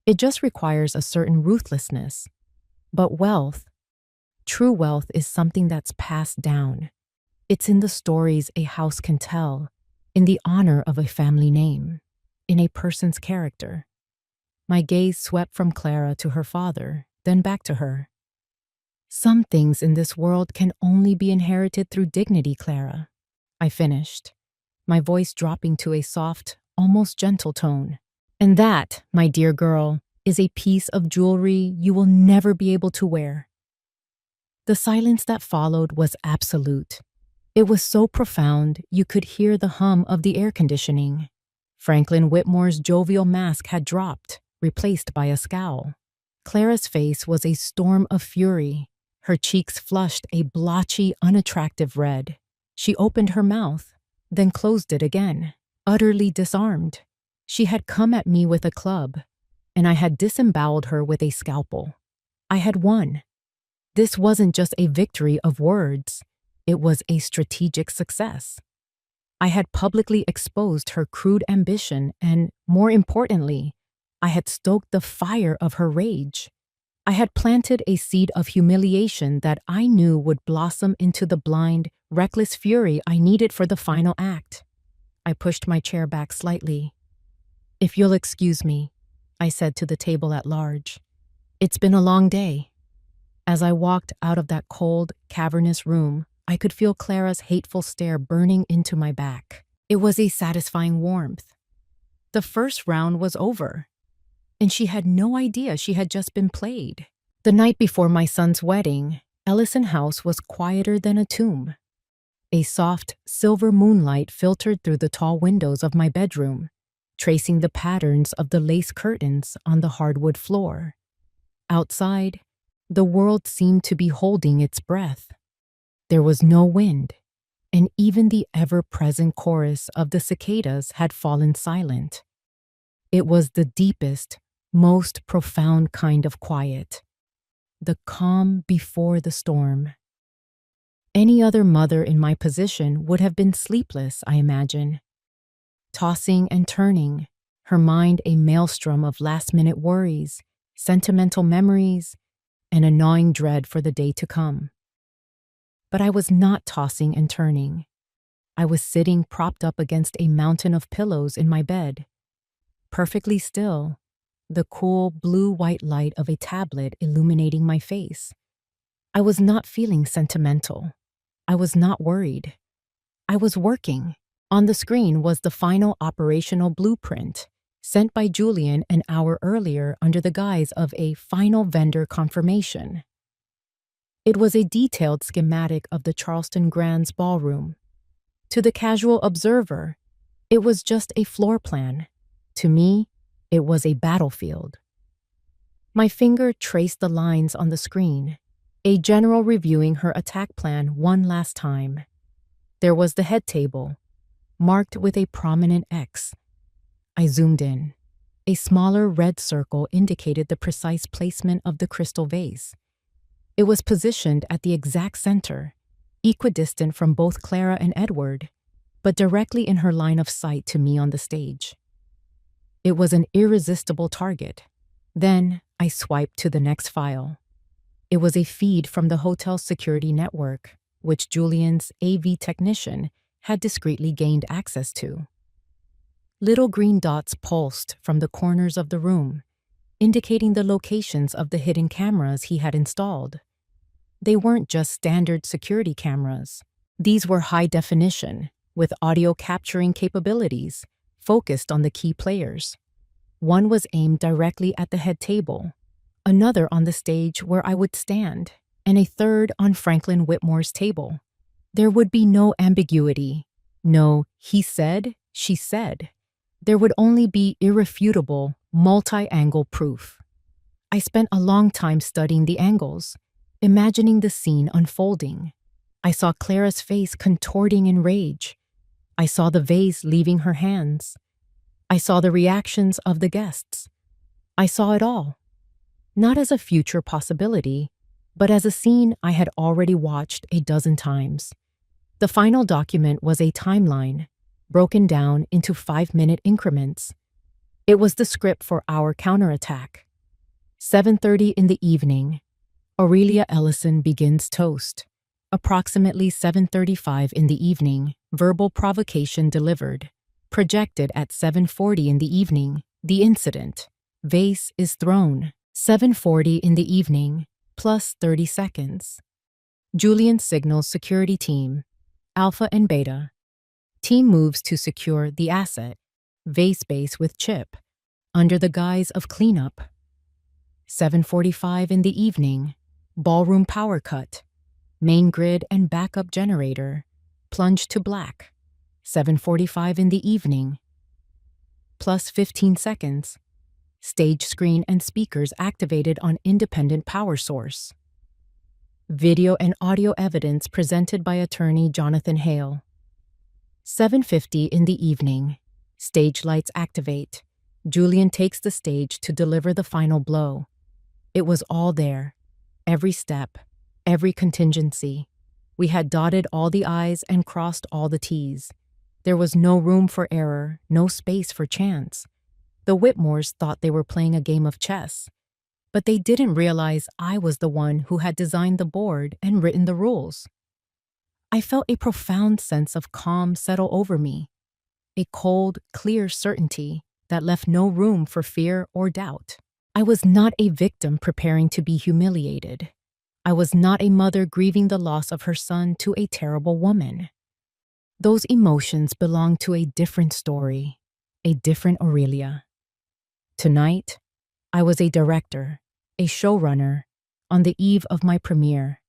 It just requires a certain ruthlessness. But wealth, true wealth, is something that's passed down. It's in the stories a house can tell, in the honor of a family name, in a person's character." My gaze swept from Clara to her father, then back to her. "Some things in this world can only be inherited through dignity, Clara," I finished, my voice dropping to a soft, almost gentle tone. "And that, my dear girl, is a piece of jewelry you will never be able to wear." The silence that followed was absolute. It was so profound you could hear the hum of the air conditioning. Franklin Whitmore's jovial mask had dropped, replaced by a scowl. Clara's face was a storm of fury. Her cheeks flushed a blotchy, unattractive red. She opened her mouth, then closed it again, utterly disarmed. She had come at me with a club, and I had disemboweled her with a scalpel. I had won. This wasn't just a victory of words, it was a strategic success. I had publicly exposed her crude ambition and, more importantly, I had stoked the fire of her rage. I had planted a seed of humiliation that I knew would blossom into the blind, reckless fury I needed for the final act. I pushed my chair back slightly. "If you'll excuse me," I said to the table at large. "It's been a long day." As I walked out of that cold, cavernous room, I could feel Clara's hateful stare burning into my back. It was a satisfying warmth. The first round was over, and she had no idea she had just been played. The night before my son's wedding, Ellison House was quieter than a tomb. A soft, silver moonlight filtered through the tall windows of my bedroom, tracing the patterns of the lace curtains on the hardwood floor. Outside, the world seemed to be holding its breath. There was no wind, and even the ever-present chorus of the cicadas had fallen silent. It was the deepest, most profound kind of quiet, the calm before the storm. Any other mother in my position would have been sleepless, I imagine. Tossing and turning, her mind a maelstrom of last-minute worries, sentimental memories, and a gnawing dread for the day to come. But I was not tossing and turning. I was sitting propped up against a mountain of pillows in my bed, perfectly still, the cool blue-white light of a tablet illuminating my face. I was not feeling sentimental. I was not worried. I was working. On the screen was the final operational blueprint, sent by Julian an hour earlier under the guise of a final vendor confirmation. It was a detailed schematic of the Charleston Grand's ballroom. To the casual observer, it was just a floor plan. To me, it was a battlefield. My finger traced the lines on the screen, a general reviewing her attack plan one last time. There was the head table, marked with a prominent X. I zoomed in. A smaller red circle indicated the precise placement of the crystal vase. It was positioned at the exact center, equidistant from both Clara and Edward, but directly in her line of sight to me on the stage. It was an irresistible target. Then I swiped to the next file. It was a feed from the hotel's security network, which Julian's AV technician had discreetly gained access to. Little green dots pulsed from the corners of the room, indicating the locations of the hidden cameras he had installed. They weren't just standard security cameras. These were high definition, with audio capturing capabilities, focused on the key players. One was aimed directly at the head table, another on the stage where I would stand, and a third on Franklin Whitmore's table. There would be no ambiguity, no he said, she said. There would only be irrefutable, multi-angle proof. I spent a long time studying the angles, imagining the scene unfolding. I saw Clara's face contorting in rage. I saw the vase leaving her hands. I saw the reactions of the guests. I saw it all. Not as a future possibility, but as a scene I had already watched a dozen times. The final document was a timeline, broken down into 5-minute increments. It was the script for our counterattack. 7:30 in the evening, Aurelia Ellison begins toast. Approximately 7:35 in the evening, verbal provocation delivered. Projected at 7:40 in the evening, the incident. Vase is thrown. 7:40 in the evening, plus 30 seconds. Julian signals security team, Alpha and Beta. Team moves to secure the asset, Vase base with chip, under the guise of cleanup. 7:45 in the evening, ballroom power cut. Main grid and backup generator plunged to black. 7:45 in the evening. Plus 15 seconds. Stage screen and speakers activated on independent power source. Video and audio evidence presented by attorney Jonathan Hale. 7:50 in the evening. Stage lights activate. Julian takes the stage to deliver the final blow. It was all there. Every step, every contingency. We had dotted all the I's and crossed all the T's. There was no room for error, no space for chance. The Whitmores thought they were playing a game of chess, but they didn't realize I was the one who had designed the board and written the rules. I felt a profound sense of calm settle over me, a cold, clear certainty that left no room for fear or doubt. I was not a victim preparing to be humiliated. I was not a mother grieving the loss of her son to a terrible woman. Those emotions belonged to a different story, a different Aurelia. Tonight, I was a director, a showrunner, on the eve of my premiere.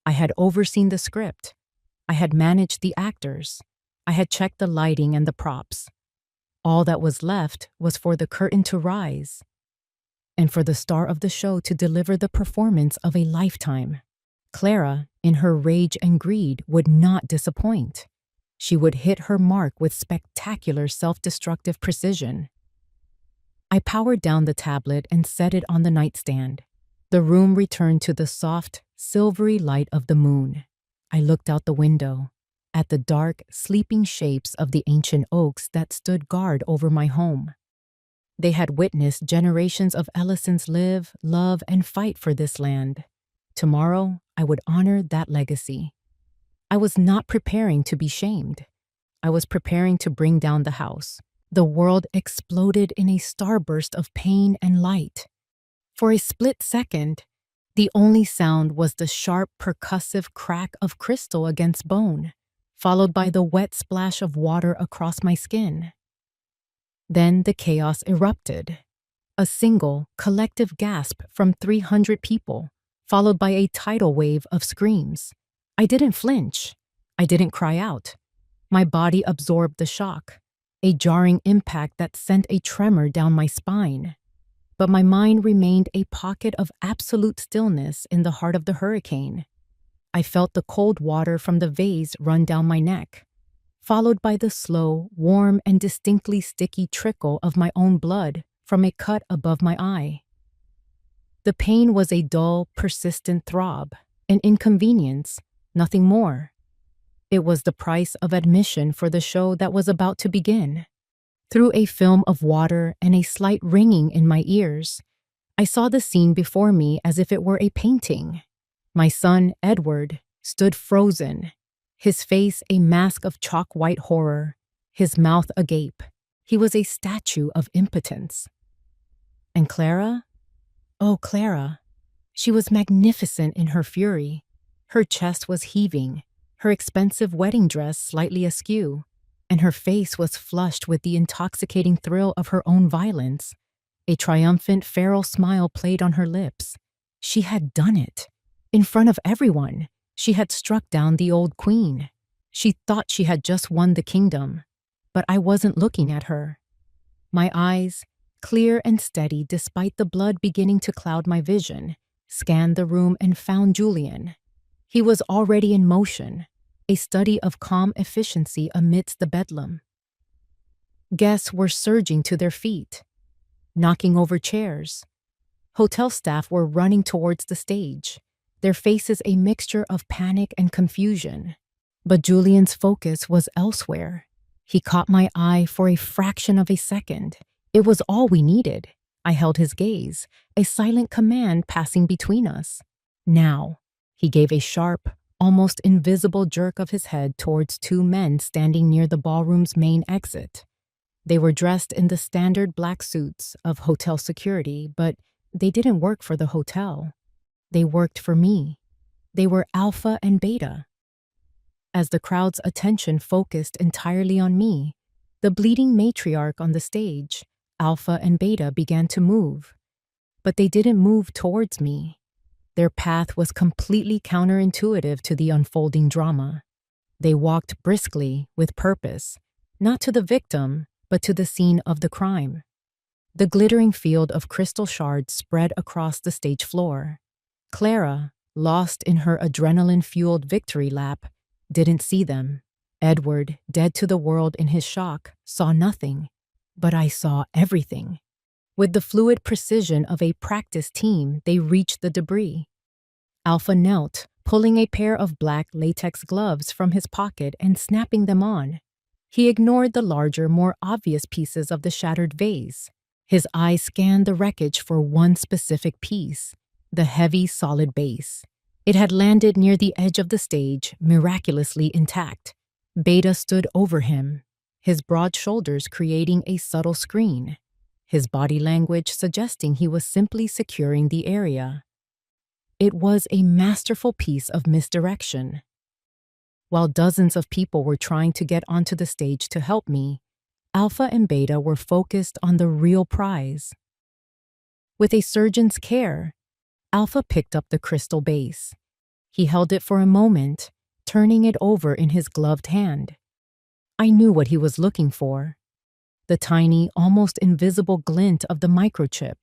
I had overseen the script. I had managed the actors. I had checked the lighting and the props. All that was left was for the curtain to rise and for the star of the show to deliver the performance of a lifetime. Clara, in her rage and greed, would not disappoint. She would hit her mark with spectacular self-destructive precision. I powered down the tablet and set it on the nightstand. The room returned to the soft, silvery light of the moon. I looked out the window, at the dark, sleeping shapes of the ancient oaks that stood guard over my home. They had witnessed generations of Ellisons live, love, and fight for this land. Tomorrow, I would honor that legacy. I was not preparing to be shamed. I was preparing to bring down the house. The world exploded in a starburst of pain and light. For a split second, the only sound was the sharp, percussive crack of crystal against bone, followed by the wet splash of water across my skin. Then the chaos erupted. A single, collective gasp from 300 people, followed by a tidal wave of screams. I didn't flinch. I didn't cry out. My body absorbed the shock, a jarring impact that sent a tremor down my spine. But my mind remained a pocket of absolute stillness in the heart of the hurricane. I felt the cold water from the vase run down my neck, followed by the slow, warm, and distinctly sticky trickle of my own blood from a cut above my eye. The pain was a dull, persistent throb, an inconvenience, nothing more. It was the price of admission for the show that was about to begin. Through a film of water and a slight ringing in my ears, I saw the scene before me as if it were a painting. My son, Edward, stood frozen, his face a mask of chalk-white horror, his mouth agape. He was a statue of impotence. And Clara? Oh, Clara. She was magnificent in her fury. Her chest was heaving, her expensive wedding dress slightly askew, and her face was flushed with the intoxicating thrill of her own violence. A triumphant, feral smile played on her lips. She had done it. In front of everyone, she had struck down the old queen. She thought she had just won the kingdom, but I wasn't looking at her. My eyes, clear and steady despite the blood beginning to cloud my vision, scanned the room and found Julian. He was already in motion, a study of calm efficiency amidst the bedlam. Guests were surging to their feet, knocking over chairs. Hotel staff were running towards the stage, their faces a mixture of panic and confusion. But Julian's focus was elsewhere. He caught my eye for a fraction of a second. It was all we needed. I held his gaze, a silent command passing between us. Now, he gave a sharp, almost invisible jerk of his head towards two men standing near the ballroom's main exit. They were dressed in the standard black suits of hotel security, but they didn't work for the hotel. They worked for me. They were Alpha and Beta. As the crowd's attention focused entirely on me, the bleeding matriarch on the stage, Alpha and Beta, began to move. but they didn't move towards me. Their path was completely counterintuitive to the unfolding drama. They walked briskly, with purpose, not to the victim, but to the scene of the crime. The glittering field of crystal shards spread across the stage floor. Clara, lost in her adrenaline-fueled victory lap, didn't see them. Edward, dead to the world in his shock, saw nothing. But I saw everything. With the fluid precision of a practice team, they reached the debris. Alpha knelt, pulling a pair of black latex gloves from his pocket and snapping them on. He ignored the larger, more obvious pieces of the shattered vase. His eyes scanned the wreckage for one specific piece, the heavy, solid base. It had landed near the edge of the stage, miraculously intact. Beta stood over him, his broad shoulders creating a subtle screen, his body language suggesting he was simply securing the area. It was a masterful piece of misdirection. While dozens of people were trying to get onto the stage to help me, Alpha and Beta were focused on the real prize. With a surgeon's care, Alpha picked up the crystal base. He held it for a moment, turning it over in his gloved hand. I knew what he was looking for. The tiny, almost invisible glint of the microchip,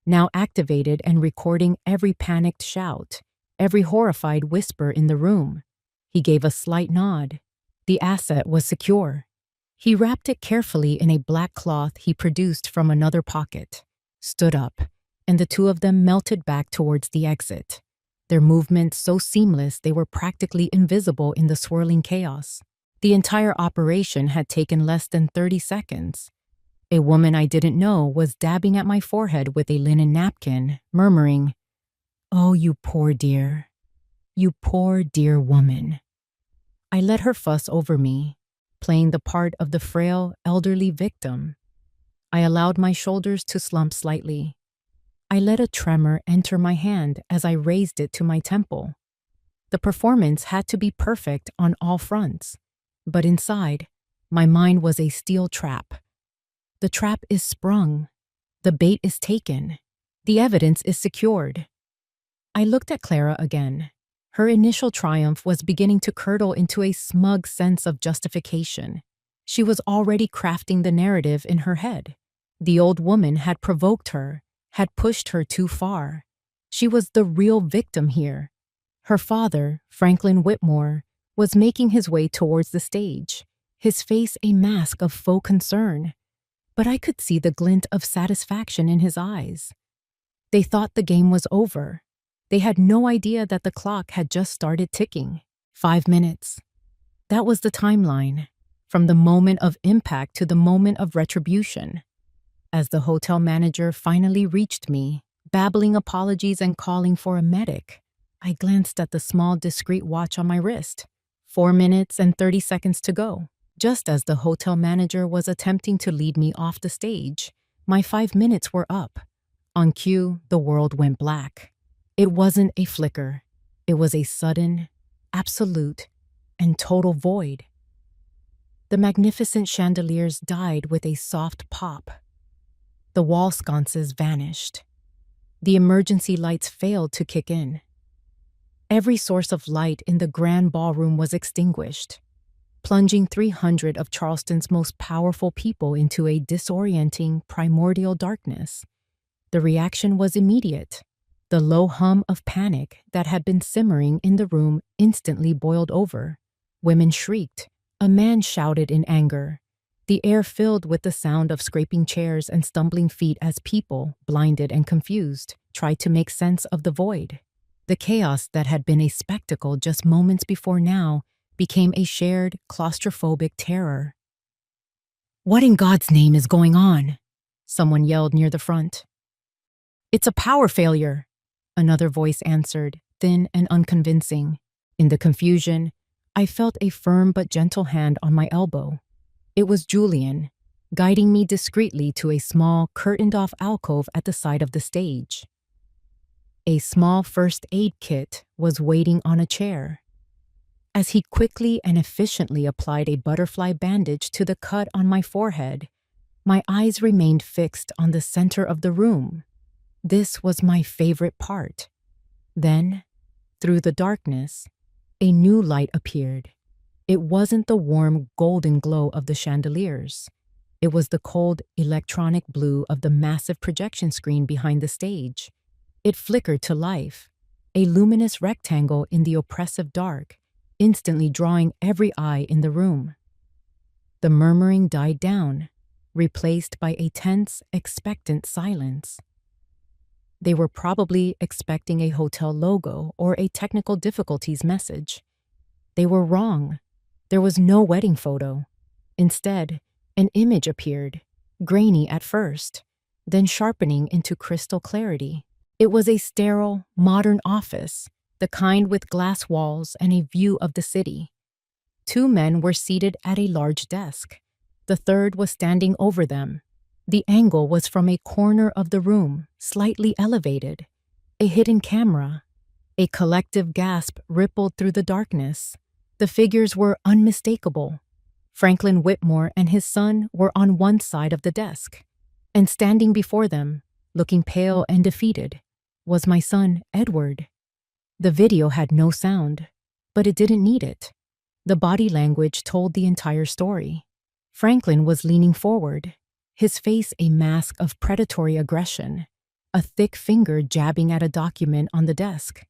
now activated and recording every panicked shout, every horrified whisper in the room. He gave a slight nod. The asset was secure. He wrapped it carefully in a black cloth he produced from another pocket, stood up, and the two of them melted back towards the exit, their movements so seamless they were practically invisible in the swirling chaos. The entire operation had taken less than 30 seconds. A woman I didn't know was dabbing at my forehead with a linen napkin, murmuring, "Oh, you poor dear. You poor dear woman." I let her fuss over me, playing the part of the frail, elderly victim. I allowed my shoulders to slump slightly. I let a tremor enter my hand as I raised it to my temple. The performance had to be perfect on all fronts, but inside, my mind was a steel trap. The trap is sprung. The bait is taken. The evidence is secured. I looked at Clara again. Her initial triumph was beginning to curdle into a smug sense of justification. She was already crafting the narrative in her head. The old woman had provoked her, had pushed her too far. She was the real victim here. Her father, Franklin Whitmore, was making his way towards the stage, his face a mask of faux concern. But I could see the glint of satisfaction in his eyes. They thought the game was over. They had no idea that the clock had just started ticking. 5 minutes. That was the timeline, from the moment of impact to the moment of retribution. As the hotel manager finally reached me, babbling apologies and calling for a medic, I glanced at the small, discreet watch on my wrist. 4 minutes and 30 seconds to go. Just as the hotel manager was attempting to lead me off the stage, my 5 minutes were up. On cue, the world went black. It wasn't a flicker. It was a sudden, absolute, and total void. The magnificent chandeliers died with a soft pop. The wall sconces vanished. The emergency lights failed to kick in. Every source of light in the grand ballroom was extinguished, plunging 300 of Charleston's most powerful people into a disorienting, primordial darkness. The reaction was immediate. The low hum of panic that had been simmering in the room instantly boiled over. Women shrieked. A man shouted in anger. The air filled with the sound of scraping chairs and stumbling feet as people, blinded and confused, tried to make sense of the void. The chaos that had been a spectacle just moments before now became a shared, claustrophobic terror. "What in God's name is going on?" someone yelled near the front. "It's a power failure," another voice answered, thin and unconvincing. In the confusion, I felt a firm but gentle hand on my elbow. It was Julian, guiding me discreetly to a small, curtained-off alcove at the side of the stage. A small first aid kit was waiting on a chair. As he quickly and efficiently applied a butterfly bandage to the cut on my forehead, my eyes remained fixed on the center of the room. This was my favorite part. Then, through the darkness, a new light appeared. It wasn't the warm golden glow of the chandeliers. It was the cold electronic blue of the massive projection screen behind the stage. It flickered to life, a luminous rectangle in the oppressive dark, instantly drawing every eye in the room. The murmuring died down, replaced by a tense, expectant silence. They were probably expecting a hotel logo or a technical difficulties message. They were wrong. There was no wedding photo. Instead, an image appeared, grainy at first, then sharpening into crystal clarity. It was a sterile, modern office, the kind with glass walls and a view of the city. Two men were seated at a large desk. The third was standing over them. The angle was from a corner of the room, slightly elevated. A hidden camera. A collective gasp rippled through the darkness. The figures were unmistakable. Franklin Whitmore and his son were on one side of the desk, and standing before them, looking pale and defeated, was my son, Edward. The video had no sound, but it didn't need it. The body language told the entire story. Franklin was leaning forward, his face a mask of predatory aggression, a thick finger jabbing at a document on the desk.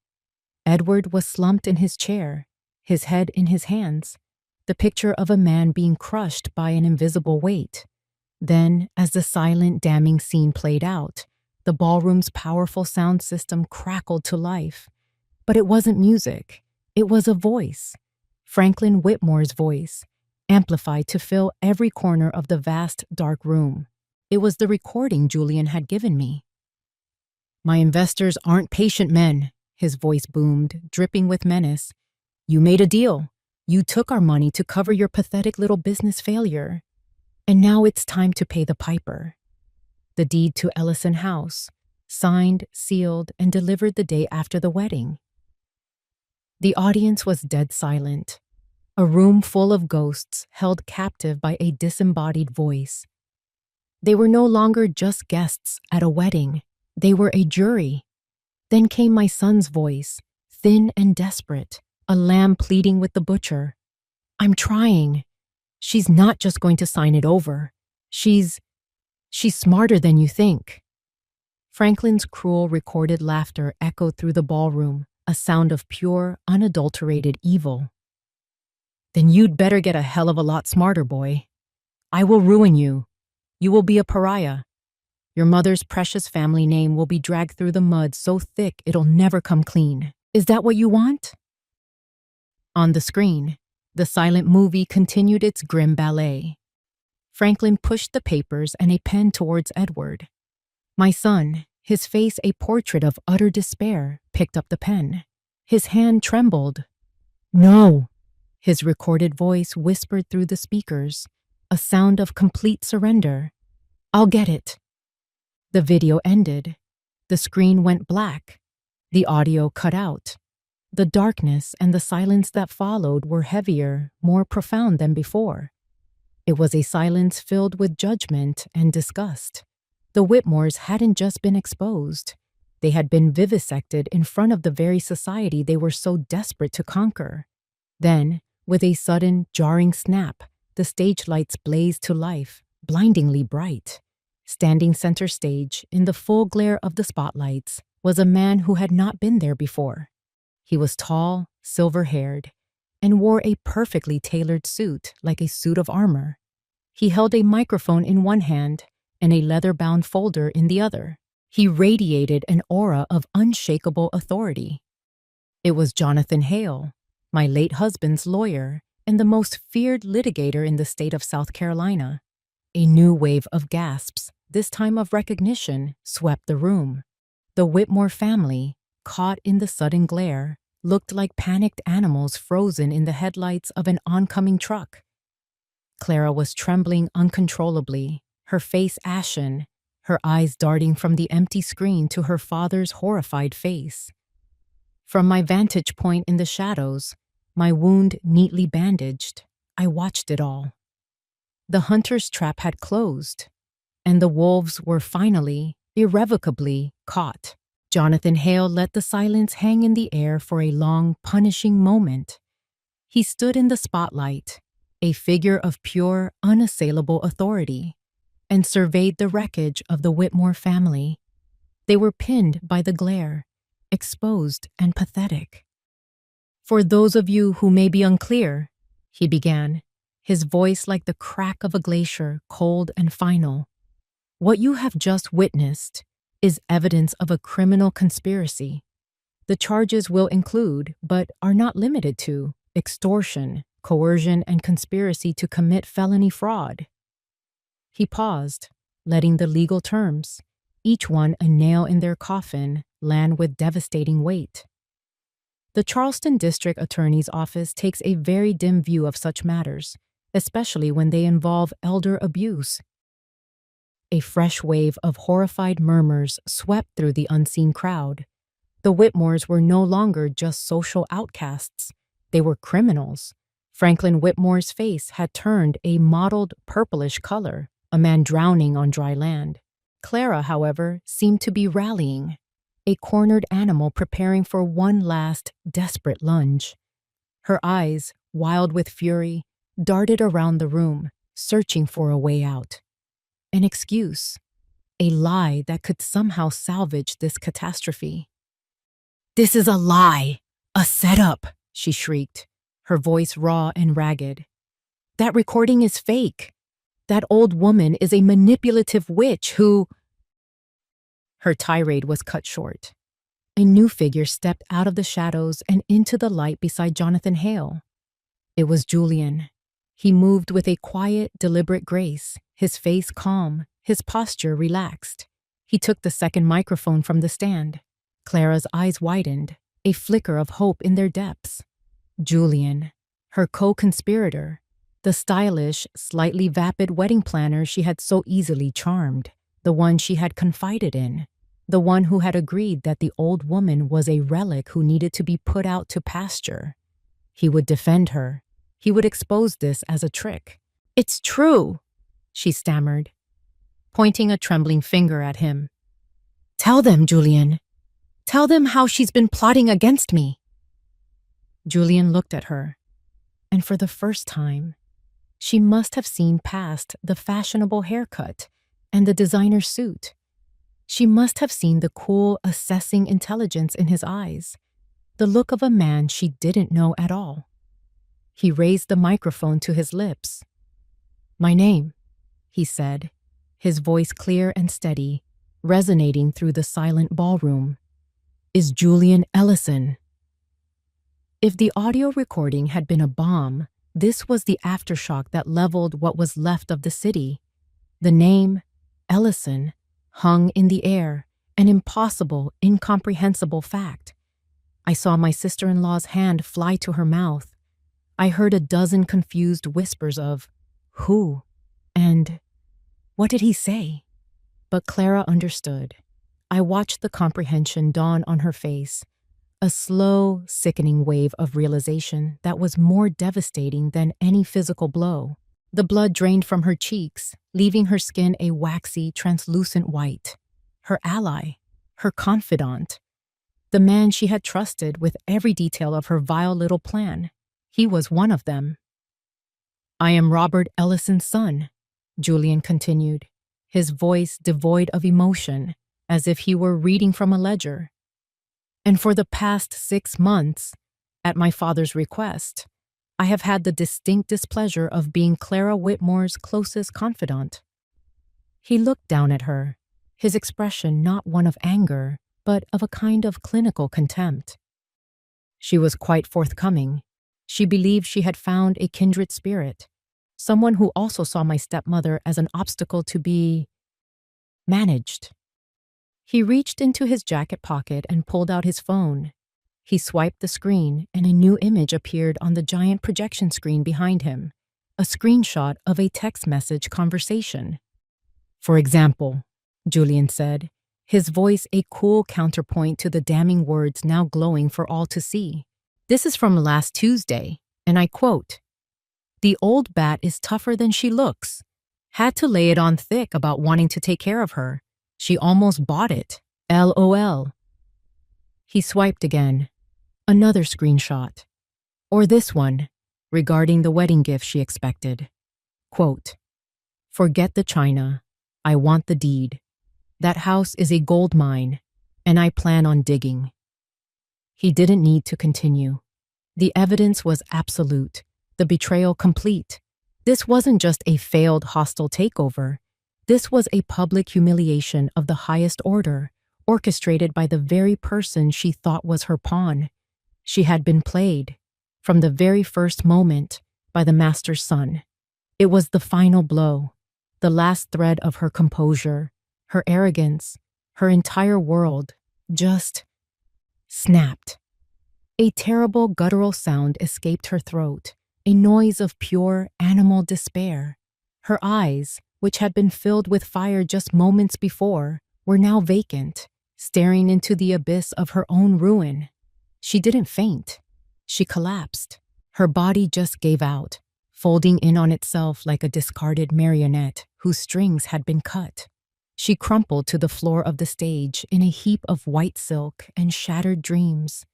Edward was slumped in his chair, his head in his hands, the picture of a man being crushed by an invisible weight. Then, as the silent, damning scene played out, the ballroom's powerful sound system crackled to life. But it wasn't music. It was a voice. Franklin Whitmore's voice, amplified to fill every corner of the vast, dark room. It was the recording Julian had given me. "My investors aren't patient men," his voice boomed, dripping with menace. "You made a deal. You took our money to cover your pathetic little business failure. And now it's time to pay the piper." The deed to Ellison House, signed, sealed, and delivered the day after the wedding. The audience was dead silent. A room full of ghosts held captive by a disembodied voice. They were no longer just guests at a wedding. They were a jury. Then came my son's voice, thin and desperate, a lamb pleading with the butcher. "I'm trying. She's not just going to sign it over. She's smarter than you think." Franklin's cruel recorded laughter echoed through the ballroom, a sound of pure, unadulterated evil. "Then you'd better get a hell of a lot smarter, boy. I will ruin you. You will be a pariah. Your mother's precious family name will be dragged through the mud so thick it'll never come clean. Is that what you want?" On the screen, the silent movie continued its grim ballet. Franklin pushed the papers and a pen towards Edward. My son, his face a portrait of utter despair, picked up the pen. His hand trembled. "No," his recorded voice whispered through the speakers, a sound of complete surrender. "I'll get it." The video ended. The screen went black. The audio cut out. The darkness and the silence that followed were heavier, more profound than before. It was a silence filled with judgment and disgust. The Whitmores hadn't just been exposed. They had been vivisected in front of the very society they were so desperate to conquer. Then, with a sudden, jarring snap, the stage lights blazed to life, blindingly bright. Standing center stage, in the full glare of the spotlights, was a man who had not been there before. He was tall, silver-haired, and wore a perfectly tailored suit like a suit of armor. He held a microphone in one hand and a leather-bound folder in the other. He radiated an aura of unshakable authority. It was Jonathan Hale, my late husband's lawyer and the most feared litigator in the state of South Carolina. A new wave of gasps, this time of recognition, swept the room. The Whitmore family, caught in the sudden glare, looked like panicked animals frozen in the headlights of an oncoming truck. Clara was trembling uncontrollably, her face ashen, her eyes darting from the empty screen to her father's horrified face. From my vantage point in the shadows, my wound neatly bandaged, I watched it all. The hunter's trap had closed, and the wolves were finally, irrevocably caught. Jonathan Hale let the silence hang in the air for a long, punishing moment. He stood in the spotlight, a figure of pure, unassailable authority, and surveyed the wreckage of the Whitmore family. They were pinned by the glare, exposed and pathetic. "For those of you who may be unclear," he began, his voice like the crack of a glacier, cold and final, "what you have just witnessed is evidence of a criminal conspiracy. The charges will include, but are not limited to, extortion, coercion, and conspiracy to commit felony fraud." He paused, letting the legal terms, each one a nail in their coffin, land with devastating weight. The Charleston District Attorney's Office takes a very dim view of such matters, especially when they involve elder abuse. A fresh wave of horrified murmurs swept through the unseen crowd. The Whitmores were no longer just social outcasts. They were criminals. Franklin Whitmore's face had turned a mottled purplish color, a man drowning on dry land. Clara, however, seemed to be rallying, a cornered animal preparing for one last, desperate lunge. Her eyes, wild with fury, darted around the room, searching for a way out. An excuse, a lie that could somehow salvage this catastrophe. "This is a lie, a setup," she shrieked, her voice raw and ragged. "That recording is fake. That old woman is a manipulative witch who—" Her tirade was cut short. A new figure stepped out of the shadows and into the light beside Jonathan Hale. It was Julian. He moved with a quiet, deliberate grace, his face calm, his posture relaxed. He took the second microphone from the stand. Clara's eyes widened, a flicker of hope in their depths. Julian, her co-conspirator, the stylish, slightly vapid wedding planner she had so easily charmed, the one she had confided in, the one who had agreed that the old woman was a relic who needed to be put out to pasture. He would defend her. He would expose this as a trick. "It's true," she stammered, pointing a trembling finger at him. "Tell them, Julian. Tell them how she's been plotting against me." Julian looked at her, and for the first time, she must have seen past the fashionable haircut and the designer suit. She must have seen the cool, assessing intelligence in his eyes, the look of a man she didn't know at all. He raised the microphone to his lips. "My name," he said, his voice clear and steady, resonating through the silent ballroom, "is Julian Ellison." If the audio recording had been a bomb, this was the aftershock that leveled what was left of the city. The name, Ellison, hung in the air, an impossible, incomprehensible fact. I saw my sister-in-law's hand fly to her mouth. I heard a dozen confused whispers of, "Who?" and "What did he say?" But Clara understood. I watched the comprehension dawn on her face, a slow, sickening wave of realization that was more devastating than any physical blow. The blood drained from her cheeks, leaving her skin a waxy, translucent white. Her ally, her confidant, the man she had trusted with every detail of her vile little plan. He was one of them. "I am Robert Ellison's son," Julian continued, his voice devoid of emotion, as if he were reading from a ledger. "And for the past 6 months, at my father's request, I have had the distinct displeasure of being Clara Whitmore's closest confidant." He looked down at her, his expression not one of anger, but of a kind of clinical contempt. She was quite forthcoming. She believed she had found a kindred spirit, someone who also saw my stepmother as an obstacle to be managed. He reached into his jacket pocket and pulled out his phone. He swiped the screen, and a new image appeared on the giant projection screen behind him, a screenshot of a text message conversation. "For example," Julian said, his voice a cool counterpoint to the damning words now glowing for all to see. "This is from last Tuesday, and I quote, 'The old bat is tougher than she looks. Had to lay it on thick about wanting to take care of her. She almost bought it. LOL. He swiped again. Another screenshot. Or this one, regarding the wedding gift she expected. Quote, "Forget the china. I want the deed. That house is a gold mine, and I plan on digging." He didn't need to continue. The evidence was absolute, the betrayal complete. This wasn't just a failed hostile takeover. This was a public humiliation of the highest order, orchestrated by the very person she thought was her pawn. She had been played, from the very first moment, by the master's son. It was the final blow, the last thread of her composure, her arrogance, her entire world, just snapped. A terrible guttural sound escaped her throat, a noise of pure animal despair. Her eyes, which had been filled with fire just moments before, were now vacant, staring into the abyss of her own ruin. She didn't faint. She collapsed. Her body just gave out, folding in on itself like a discarded marionette whose strings had been cut. She crumpled to the floor of the stage in a heap of white silk and shattered dreams.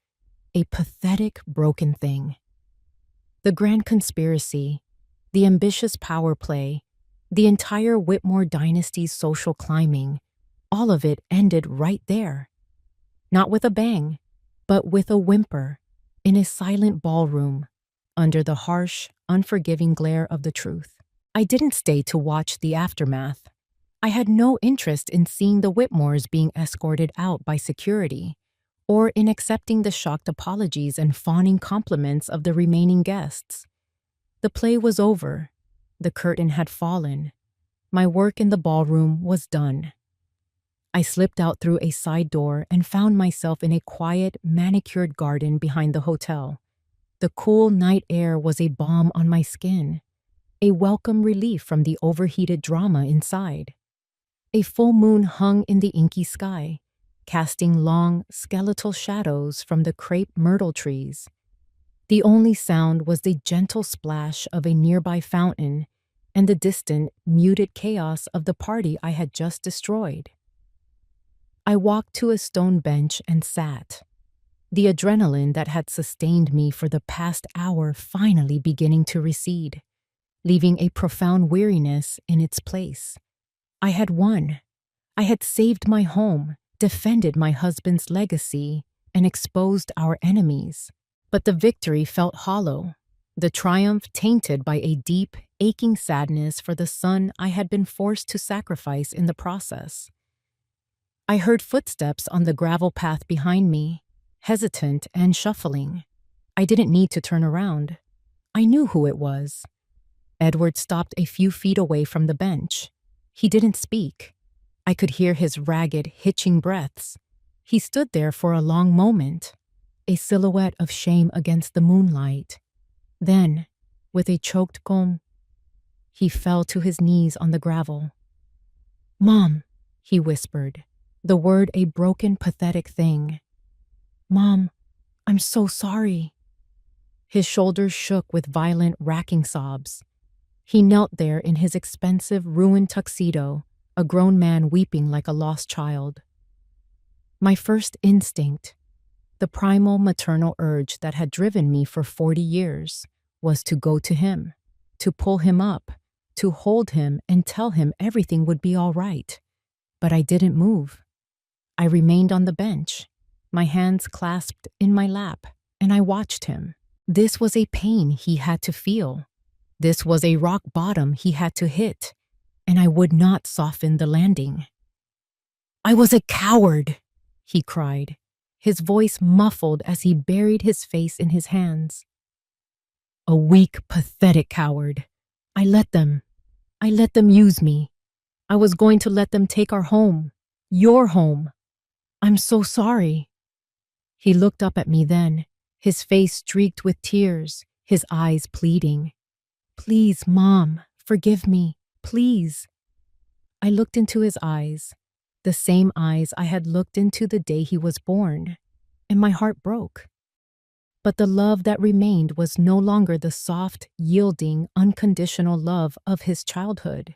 A pathetic, broken thing. The grand conspiracy, the ambitious power play, the entire Whitmore dynasty's social climbing, all of it ended right there. Not with a bang, but with a whimper, in a silent ballroom, under the harsh, unforgiving glare of the truth. I didn't stay to watch the aftermath. I had no interest in seeing the Whitmores being escorted out by security, or in accepting the shocked apologies and fawning compliments of the remaining guests. The play was over. The curtain had fallen. My work in the ballroom was done. I slipped out through a side door and found myself in a quiet, manicured garden behind the hotel. The cool night air was a balm on my skin, a welcome relief from the overheated drama inside. A full moon hung in the inky sky, casting long, skeletal shadows from the crepe myrtle trees. The only sound was the gentle splash of a nearby fountain and the distant, muted chaos of the party I had just destroyed. I walked to a stone bench and sat, the adrenaline that had sustained me for the past hour finally beginning to recede, leaving a profound weariness in its place. I had won. I had saved my home, defended my husband's legacy, and exposed our enemies. But the victory felt hollow, the triumph tainted by a deep, aching sadness for the son I had been forced to sacrifice in the process. I heard footsteps on the gravel path behind me, hesitant and shuffling. I didn't need to turn around. I knew who it was. Edward stopped a few feet away from the bench. He didn't speak. I could hear his ragged, hitching breaths. He stood there for a long moment, a silhouette of shame against the moonlight. Then, with a choked gulp, he fell to his knees on the gravel. "Mom," he whispered, the word a broken, pathetic thing. "Mom, I'm so sorry." His shoulders shook with violent, racking sobs. He knelt there in his expensive, ruined tuxedo, a grown man weeping like a lost child. My first instinct, the primal maternal urge that had driven me for 40 years, was to go to him, to pull him up, to hold him and tell him everything would be all right. But I didn't move. I remained on the bench, my hands clasped in my lap, and I watched him. This was a pain he had to feel. This was a rock bottom he had to hit, and I would not soften the landing. "I was a coward," he cried, his voice muffled as he buried his face in his hands. "A weak, pathetic coward. I let them use me. I was going to let them take our home, your home. I'm so sorry." He looked up at me then, his face streaked with tears, his eyes pleading. "Please, Mom, forgive me, please." I looked into his eyes, the same eyes I had looked into the day he was born, and my heart broke. But the love that remained was no longer the soft, yielding, unconditional love of his childhood.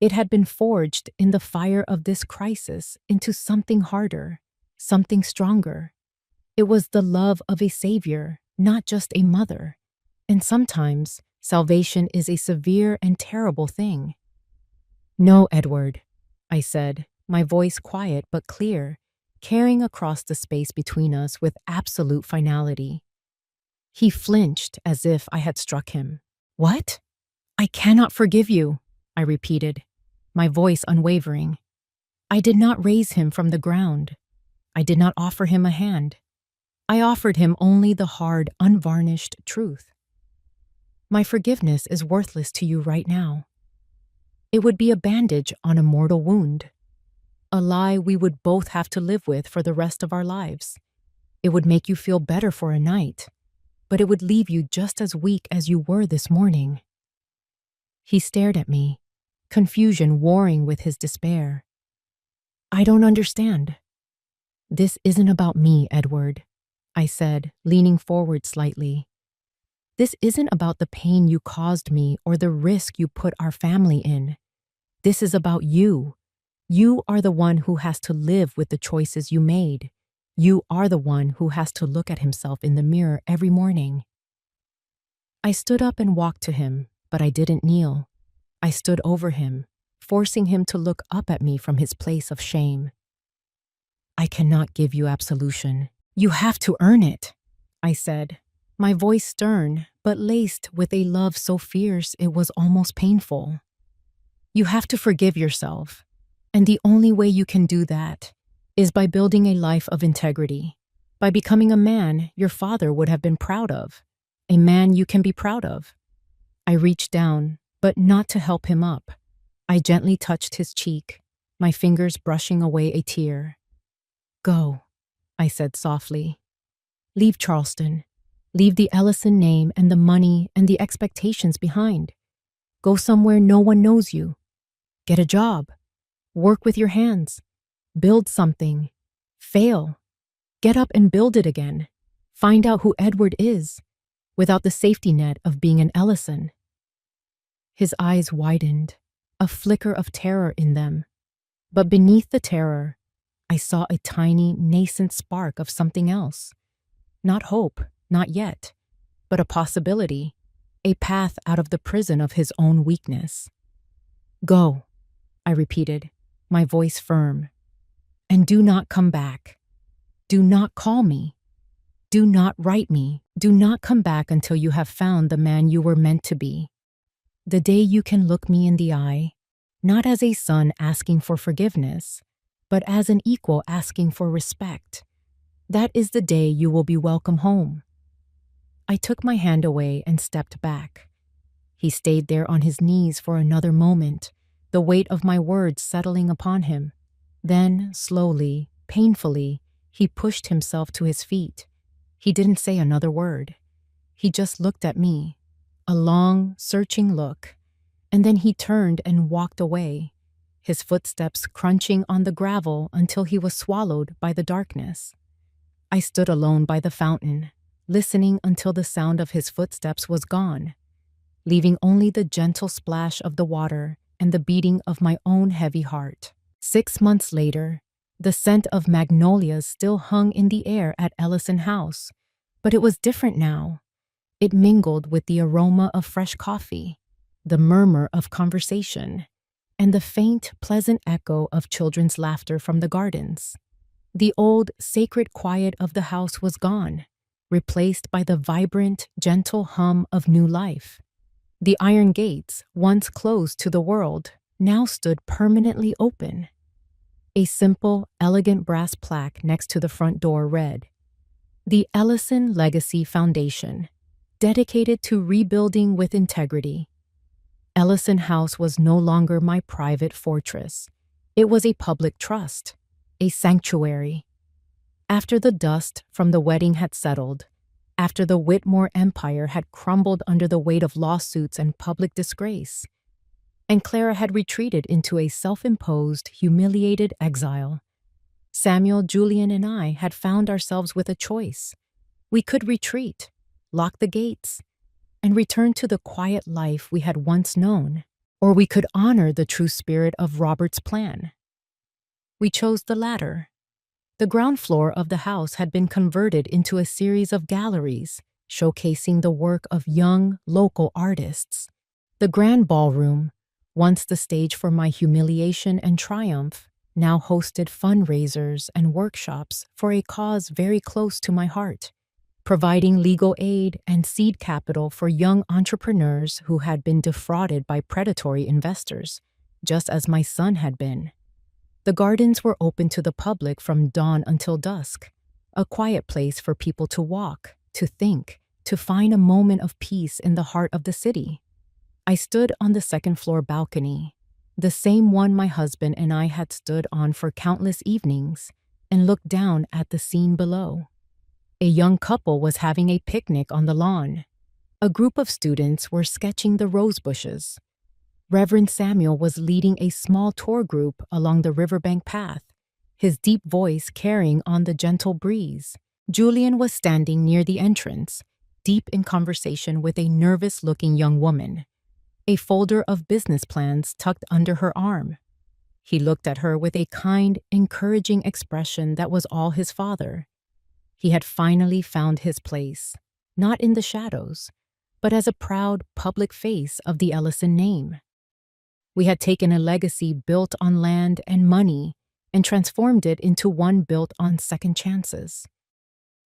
It had been forged in the fire of this crisis into something harder, something stronger. It was the love of a savior, not just a mother. And sometimes, salvation is a severe and terrible thing. No, Edward, I said, my voice quiet but clear, carrying across the space between us with absolute finality. He flinched as if I had struck him. What? I cannot forgive you, I repeated, my voice unwavering. I did not raise him from the ground. I did not offer him a hand. I offered him only the hard, unvarnished truth. My forgiveness is worthless to you right now. It would be a bandage on a mortal wound, a lie we would both have to live with for the rest of our lives. It would make you feel better for a night, but it would leave you just as weak as you were this morning. He stared at me, confusion warring with his despair. I don't understand. This isn't about me, Edward, I said, leaning forward slightly. This isn't about the pain you caused me or the risk you put our family in. This is about you. You are the one who has to live with the choices you made. You are the one who has to look at himself in the mirror every morning. I stood up and walked to him, but I didn't kneel. I stood over him, forcing him to look up at me from his place of shame. I cannot give you absolution. You have to earn it, I said, my voice stern, but laced with a love so fierce it was almost painful. You have to forgive yourself, and the only way you can do that is by building a life of integrity, by becoming a man your father would have been proud of, a man you can be proud of. I reached down, but not to help him up. I gently touched his cheek, my fingers brushing away a tear. Go, I said softly. Leave Charleston. Leave the Ellison name and the money and the expectations behind. Go somewhere no one knows you. Get a job. Work with your hands. Build something. Fail. Get up and build it again. Find out who Edward is, without the safety net of being an Ellison. His eyes widened, a flicker of terror in them. But beneath the terror, I saw a tiny, nascent spark of something else. Not hope, not yet, but a possibility, a path out of the prison of his own weakness. Go, I repeated, my voice firm. And do not come back. Do not call me. Do not write me. Do not come back until you have found the man you were meant to be. The day you can look me in the eye, not as a son asking for forgiveness, but as an equal asking for respect. That is the day you will be welcome home. I took my hand away and stepped back. He stayed there on his knees for another moment, the weight of my words settling upon him. Then, slowly, painfully, he pushed himself to his feet. He didn't say another word. He just looked at me, a long, searching look, and then he turned and walked away, his footsteps crunching on the gravel until he was swallowed by the darkness. I stood alone by the fountain, listening until the sound of his footsteps was gone, leaving only the gentle splash of the water and the beating of my own heavy heart. 6 months later, the scent of magnolias still hung in the air at Ellison House, but it was different now. It mingled with the aroma of fresh coffee, the murmur of conversation, and the faint, pleasant echo of children's laughter from the gardens. The old, sacred quiet of the house was gone, replaced by the vibrant, gentle hum of new life. The iron gates, once closed to the world, now stood permanently open. A simple, elegant brass plaque next to the front door read, "The Ellison Legacy Foundation, dedicated to rebuilding with integrity." Ellison House was no longer my private fortress. It was a public trust, a sanctuary. After the dust from the wedding had settled, after the Whitmore empire had crumbled under the weight of lawsuits and public disgrace, and Clara had retreated into a self-imposed, humiliated exile, Samuel, Julian, and I had found ourselves with a choice. We could retreat, lock the gates, and return to the quiet life we had once known. Or we could honor the true spirit of Robert's plan. We chose the latter. The ground floor of the house had been converted into a series of galleries, showcasing the work of young, local artists. The grand ballroom, once the stage for my humiliation and triumph, now hosted fundraisers and workshops for a cause very close to my heart, providing legal aid and seed capital for young entrepreneurs who had been defrauded by predatory investors, just as my son had been. The gardens were open to the public from dawn until dusk, a quiet place for people to walk, to think, to find a moment of peace in the heart of the city. I stood on the second-floor balcony, the same one my husband and I had stood on for countless evenings, and looked down at the scene below. A young couple was having a picnic on the lawn. A group of students were sketching the rose bushes. Reverend Samuel was leading a small tour group along the riverbank path, his deep voice carrying on the gentle breeze. Julian was standing near the entrance, deep in conversation with a nervous-looking young woman, a folder of business plans tucked under her arm. He looked at her with a kind, encouraging expression that was all his father. He had finally found his place, not in the shadows, but as a proud public face of the Ellison name. We had taken a legacy built on land and money and transformed it into one built on second chances.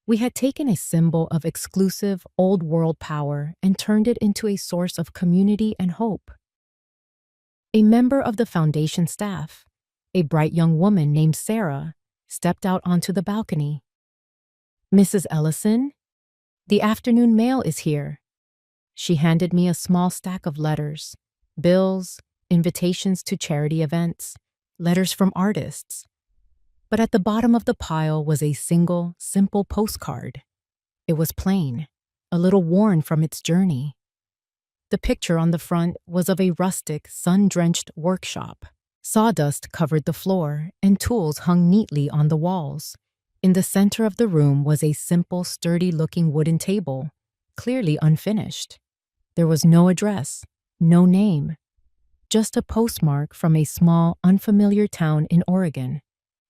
We had taken a symbol of exclusive, old-world power and turned it into a source of community and hope. A member of the foundation staff, a bright young woman named Sarah, stepped out onto the balcony. "Mrs. Ellison, the afternoon mail is here." She handed me a small stack of letters, bills, invitations to charity events, letters from artists. But at the bottom of the pile was a single, simple postcard. It was plain, a little worn from its journey. The picture on the front was of a rustic, sun-drenched workshop. Sawdust covered the floor, and tools hung neatly on the walls. In the center of the room was a simple, sturdy-looking wooden table, clearly unfinished. There was no address, no name, just a postmark from a small, unfamiliar town in Oregon.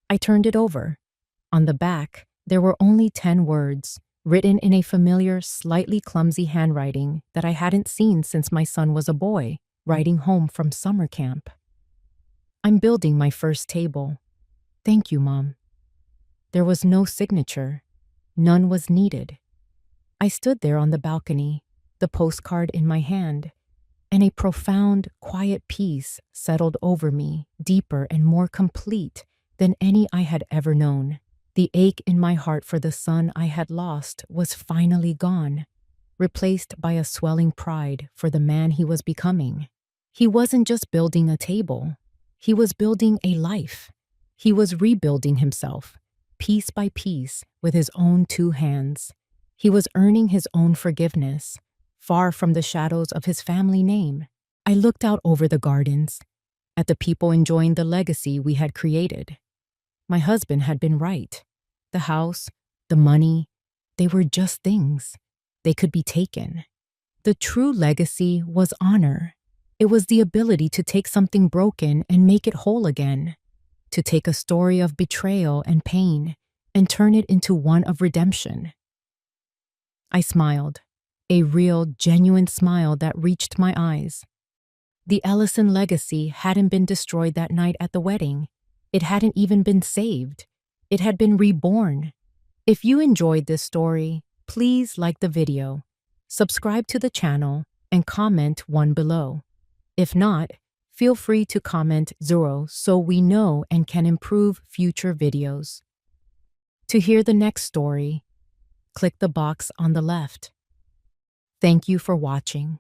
I turned it over. On the back, there were only 10 words, written in a familiar, slightly clumsy handwriting that I hadn't seen since my son was a boy, riding home from summer camp. "I'm building my first table. Thank you, Mom." There was no signature. None was needed. I stood there on the balcony, the postcard in my hand, and a profound, quiet peace settled over me, deeper and more complete than any I had ever known. The ache in my heart for the son I had lost was finally gone, replaced by a swelling pride for the man he was becoming. He wasn't just building a table. He was building a life. He was rebuilding himself, piece by piece, with his own 2 hands. He was earning his own forgiveness, far from the shadows of his family name. I looked out over the gardens, at the people enjoying the legacy we had created. My husband had been right. The house, the money, they were just things. They could be taken. The true legacy was honor. It was the ability to take something broken and make it whole again, to take a story of betrayal and pain and turn it into one of redemption. I smiled, a real, genuine smile that reached my eyes. The Ellison legacy hadn't been destroyed that night at the wedding. It hadn't even been saved. It had been reborn. If you enjoyed this story, please like the video, subscribe to the channel, and comment 1 below. If not, feel free to comment 0 so we know and can improve future videos. To hear the next story, click the box on the left. Thank you for watching.